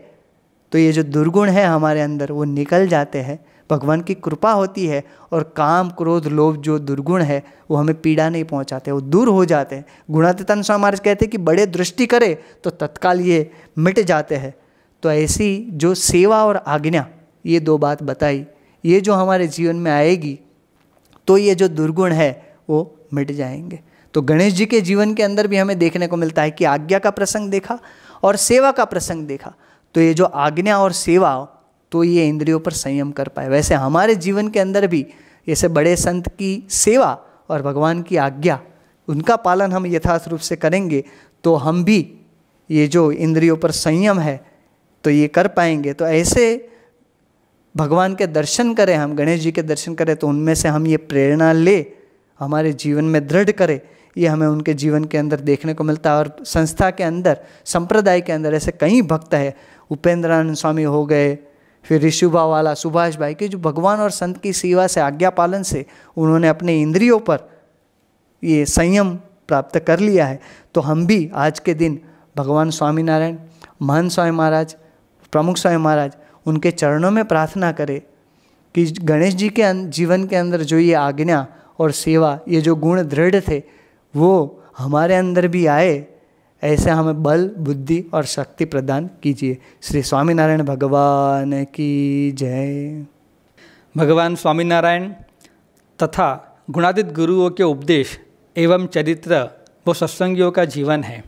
तो ये जो दुर्गुण है हमारे अंदर वो निकल जाते हैं। भगवान की कृपा होती है और काम, क्रोध, लोभ जो दुर्गुण है वो हमें पीड़ा नहीं पहुंचाते, वो दूर हो जाते हैं। गुणातीतानंद स्वामी महाराज कहते हैं कि बड़े दृष्टि करे तो तत्काल ये मिट जाते हैं। तो ऐसी जो सेवा और आज्ञा, ये 2 बात बताई, ये जो हमारे जीवन में आएगी तो ये जो दुर्गुण है वो मिट जाएंगे। तो गणेश जी के जीवन के अंदर भी हमें देखने को मिलता है कि आज्ञा का प्रसंग देखा और सेवा का प्रसंग देखा। तो ये जो आज्ञा और सेवा, तो ये इंद्रियों पर संयम कर पाए। वैसे हमारे जीवन के अंदर भी जैसे बड़े संत की सेवा और भगवान की आज्ञा, उनका पालन हम यथार्थ रूप से करेंगे तो हम भी ये जो इंद्रियों पर संयम है तो ये कर पाएंगे। तो ऐसे भगवान के दर्शन करें, हम गणेश जी के दर्शन करें तो उनमें से हम ये प्रेरणा ले, हमारे जीवन में दृढ़ करें। ये हमें उनके जीवन के अंदर देखने को मिलता है। और संस्था के अंदर, संप्रदाय के अंदर ऐसे कई भक्त हैं, उपेंद्रानंद स्वामी हो गए, फिर ऋषुभा वाला, सुभाष भाई, के जो भगवान और संत की सेवा से, आज्ञा पालन से उन्होंने अपने इंद्रियों पर ये संयम प्राप्त कर लिया है। तो हम भी आज के दिन भगवान स्वामीनारायण, महंत स्वामी महाराज, प्रमुख स्वामी महाराज, उनके चरणों में प्रार्थना करें कि गणेश जी के जीवन के अंदर जो ये आज्ञा और सेवा, ये जो गुण दृढ़ थे वो हमारे अंदर भी आए। ऐसे हमें बल, बुद्धि और शक्ति प्रदान कीजिए। श्री स्वामीनारायण भगवान की जय। भगवान स्वामीनारायण तथा गुणातीत गुरुओं के उपदेश एवं चरित्र वो सत्संगियों का जीवन है।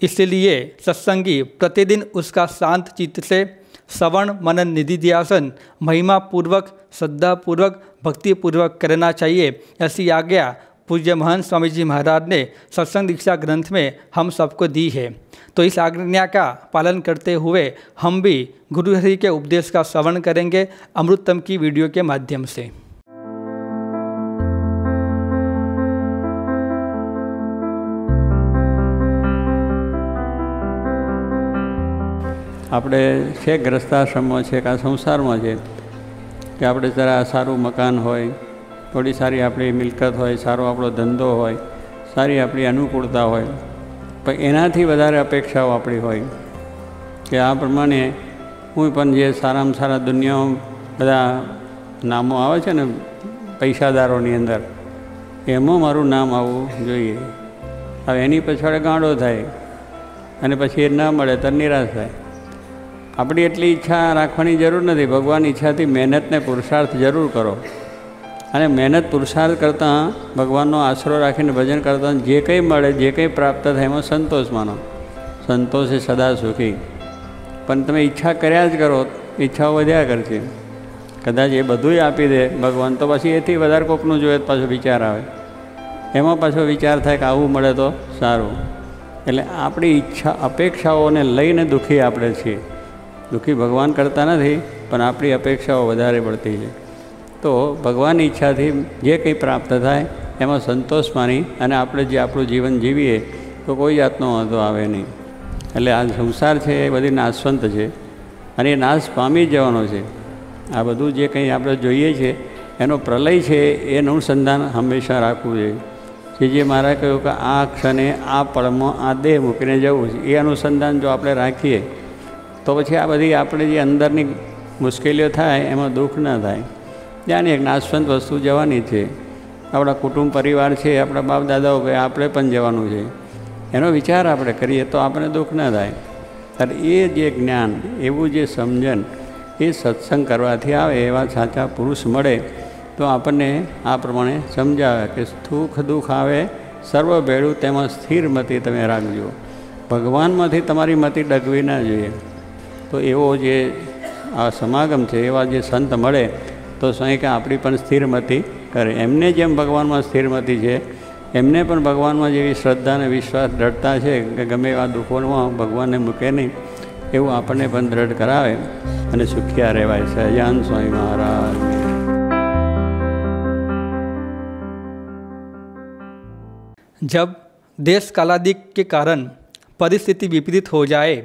इसलिए सत्संगी प्रतिदिन उसका शांत चित्त से श्रवण मनन निधिध्यासन महिमा पूर्वक श्रद्धापूर्वक भक्तिपूर्वक करना चाहिए, ऐसी आज्ञा पूज्य महंत स्वामी जी महाराज ने सत्संग दीक्षा ग्रंथ में हम सबको दी है। तो इस आज्ञा का पालन करते हुए हम भी गुरु हरि के उपदेश का श्रवण करेंगे अमृतम की वीडियो के माध्यम से। આપણે છે ગ્રસ્તાશ્રમમાં છે કે આ સંસારમાં છે કે આપણે જરા સારું મકાન હોય, થોડી સારી આપણી મિલકત હોય, સારો આપણો ધંધો હોય, સારી આપણી અનુકૂળતા હોય, પણ એનાથી વધારે અપેક્ષાઓ આપણી હોય કે આ પ્રમાણે હું પણ જે સારામાં સારા દુનિયામાં બધા નામો આવે છે ને પૈસાદારોની અંદર, એમાં મારું નામ આવવું જોઈએ। હવે એની પછાડે ગાંડો થાય અને પછી એ ના મળે તો નિરાશ થાય। આપણી એટલી ઈચ્છા રાખવાની જરૂર નથી। ભગવાન ઈચ્છાથી મહેનત ને પુરુષાર્થ જરૂર કરો અને મહેનત પુરુષાર્થ કરતાં ભગવાનનો આશરો રાખીને ભજન કરતાં જે કંઈ મળે, જે કંઈ પ્રાપ્ત થાય એમાં સંતોષ માનો। સંતોષ એ સદા સુખી। પણ તમે ઈચ્છા કર્યા જ કરો, ઈચ્છાઓ વધ્યા કરશે। કદાચ એ બધુંય આપી દે ભગવાન તો પછી એથી વધારે કોકનું જોઈએ પાછો વિચાર આવે, એમાં પાછો વિચાર થાય કે આવું મળે તો સારું। એટલે આપણી ઈચ્છા અપેક્ષાઓને લઈને દુઃખી આપણે છીએ। દુઃખી ભગવાન કરતા નથી, પણ આપણી અપેક્ષાઓ વધારે પડતી છે। તો ભગવાનની ઈચ્છાથી જે કંઈ પ્રાપ્ત થાય એમાં સંતોષ માની અને આપણે જે આપણું જીવન જીવીએ તો કોઈ જાતનો વાંધો આવે નહીં। એટલે આ સંસાર છે એ બધી નાશવંત છે અને એ નાશ પામી જવાનો છે। આ બધું જે કંઈ આપણે જોઈએ છે એનો પ્રલય છે, એ અનુસંધાન હંમેશા રાખવું જોઈએ। જે મારા કહ્યું કે આ ક્ષણે આ પળમાં આ દેહ મૂકીને જવું છે, એ અનુસંધાન જો આપણે રાખીએ તો પછી આ બધી આપણે જે અંદરની મુશ્કેલીઓ થાય એમાં દુઃખ ન થાય। જાણે એક નાશવંત વસ્તુ જવાની છે, આપણા કુટુંબ પરિવાર છે, આપણા બાપ દાદાઓ કે આપણે પણ જવાનું છે, એનો વિચાર આપણે કરીએ તો આપણે દુઃખ ન થાય। ત્યારે એ જે જ્ઞાન, એવું જે સમજણ એ સત્સંગ કરવાથી આવે, એવા સાચા પુરુષ મળે તો આપણને આ પ્રમાણે સમજાવે કે સુખ દુઃખ આવે સર્વ ભેળું તેમાં સ્થિર મતિ તમે રાખજો। ભગવાનમાંથી તમારી મતિ ડગવી ના જોઈએ। તો એવો જે આ સમાગમ છે, એવા જે સંત મળે તો સ્વયં કે આપણી પણ સ્થિરમતિ કરે। એમને જેમ ભગવાનમાં સ્થિરમતિ છે, એમને પણ ભગવાનમાં જેવી શ્રદ્ધા અને વિશ્વાસ દ્રઢતા છે કે ગમે એવા દુઃખોમાં ભગવાનને મૂકે નહીં, એવું આપણને પણ દ્રઢ કરાવે અને સુખિયા રહેવાય। સહજાનંદ સ્વામી મહારાજ। जब देश कालादिक के कारण परिस्थिति विपरीत हो जाए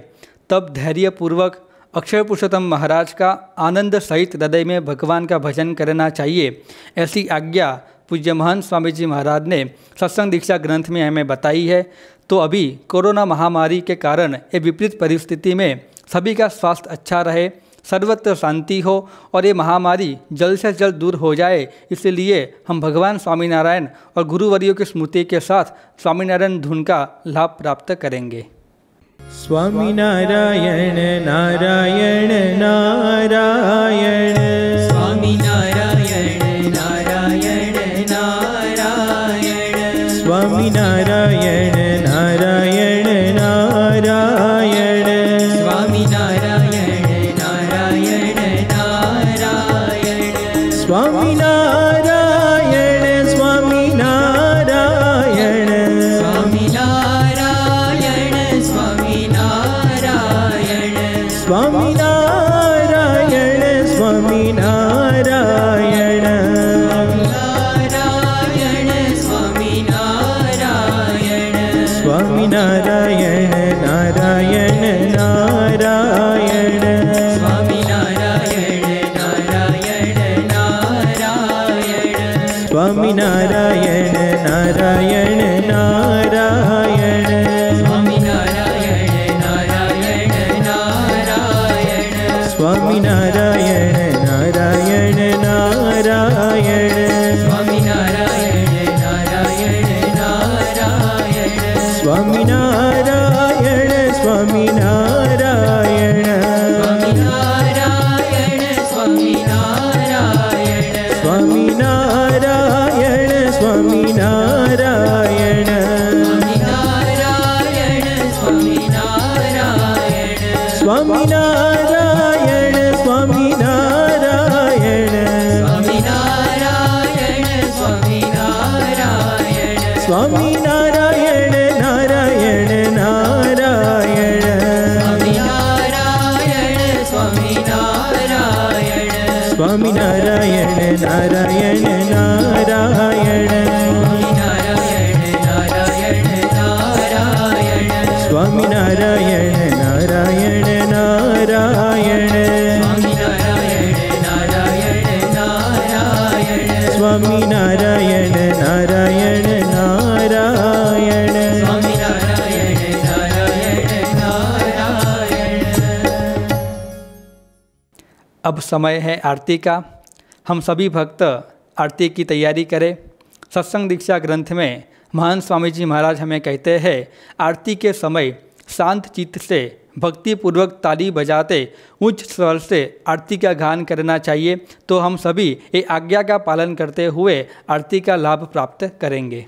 तब धैर्यपूर्वक अक्षय पुरुषोत्तम महाराज का आनंद सहित हृदय में भगवान का भजन करना चाहिए, ऐसी आज्ञा पूज्य महंत स्वामी जी महाराज ने सत्संग दीक्षा ग्रंथ में हमें बताई है। तो अभी कोरोना महामारी के कारण ये विपरीत परिस्थिति में सभी का स्वास्थ्य अच्छा रहे, सर्वत्र शांति हो और ये महामारी जल्द से जल्द दूर हो जाए, इसलिए हम भगवान स्वामीनारायण और गुरुवर्यों की स्मृति के साथ स्वामीनारायण धुन का लाभ प्राप्त करेंगे। स्वामीनारायण नारायण नारायण, स्वामीनारायण नारायण नारायण, स्वामीनारायण नारायण नारायण, स्वामीनारायण नारायण नारायण, स्वामीनारायण स्वामीनारायण, स्वामीनारायण स्वामीनारायण, स्वामीनारायण स्वामीनारायण, स्वामीनारायण नारायण नारायण, स्वामीनारायण नारायण नारायण, स्वामीनारायण नारायण नारायण, स्वामीनारायण नारायण नारायण, स्वामीनारायण नारायण नारायण, स्वामीनारायण नारायण नारायण, स्वामीनारायण स्वामीनारायण, स्वामीनारायण स्वामीनारायण, स्वामीनारायण स्वामीनारायण, स्वामीनारायण स्वामीनारायण, स्वामीनारायण स्वामी नारायण नारायण नारायण स्वामी नारायण नारायण नारायण अब समय है आरती का। हम सभी भक्त आरती की तैयारी करें। सत्संग दीक्षा ग्रंथ में महान स्वामी जी महाराज हमें कहते हैं, आरती के समय शांत चित्त से भक्तिपूर्वक ताली बजाते उच्च स्वर से आरती का गान करना चाहिए। तो हम सभी ये आज्ञा का पालन करते हुए आरती का लाभ प्राप्त करेंगे।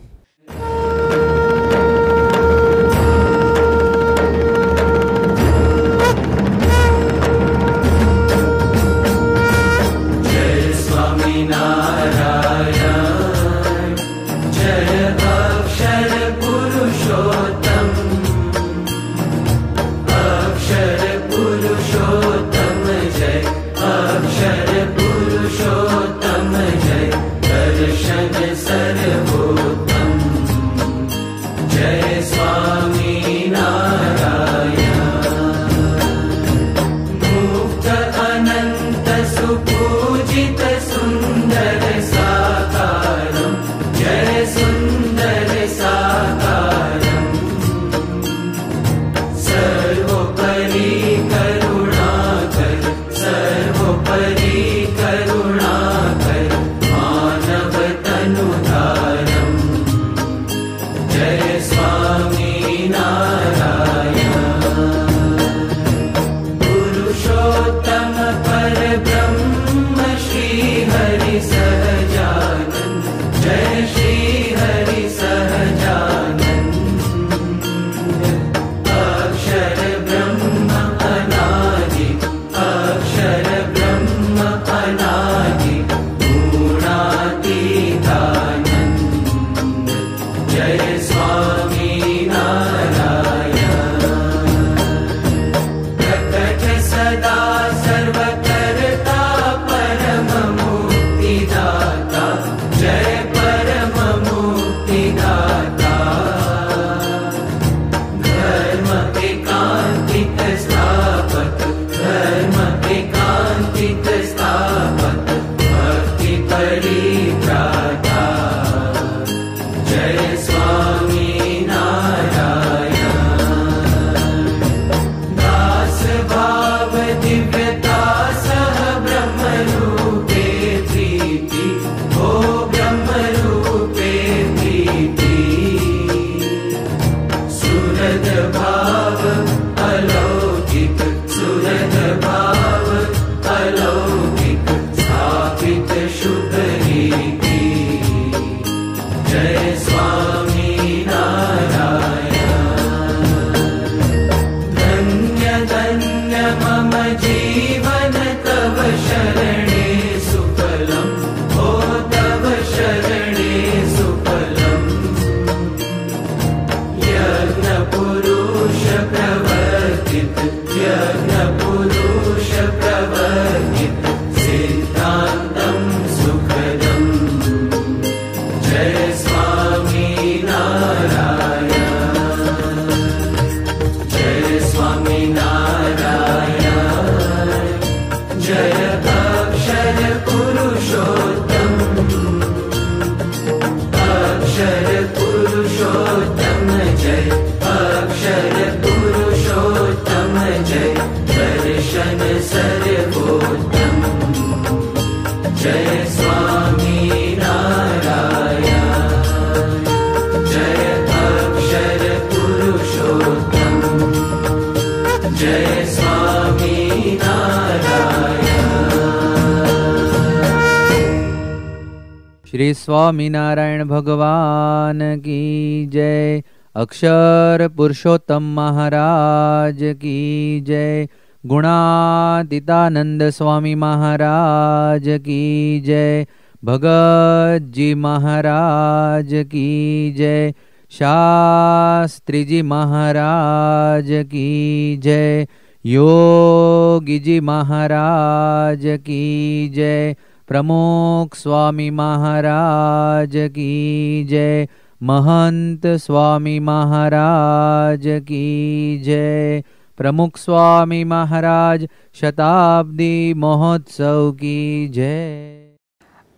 श्री स्वामीनारायण भगवान की जय। अक्षर पुरुषोत्तम महाराज की जय। गुणातीतानंद स्वामी महाराज की जय। भगत जी महाराज की जय। शास्त्री जी महाराज की जय। योगी जी महाराज की जय। प्रमुख स्वामी महाराज की जय। महंत स्वामी महाराज की जय। प्रमुख स्वामी महाराज शताब्दी महोत्सव की जय।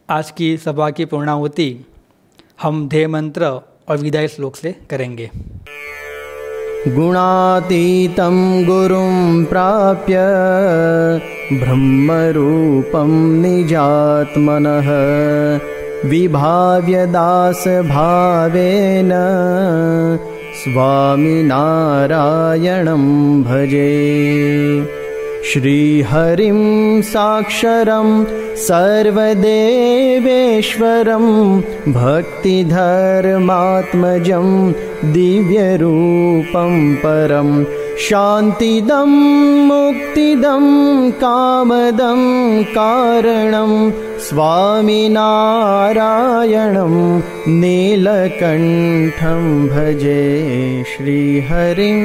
आज की सभा की पूर्णाहुति हम ध्येय मंत्र और विदाई श्लोक से करेंगे। गुणातीतं गुरुं प्राप्य ब्रह्मरूपं निजात्मनः विभाव्य दासभावेन स्वामिनारायणं भजे। श्रीहरिं साक्षरं सर्वदेवेश्वरं भक्तिधर्मात्मजं दिव्यरूपं परं शान्तिदं मुक्तिदं कामदं कारणं स्वामिनारायणं नीलकण्ठं भजे श्रीहरिम्।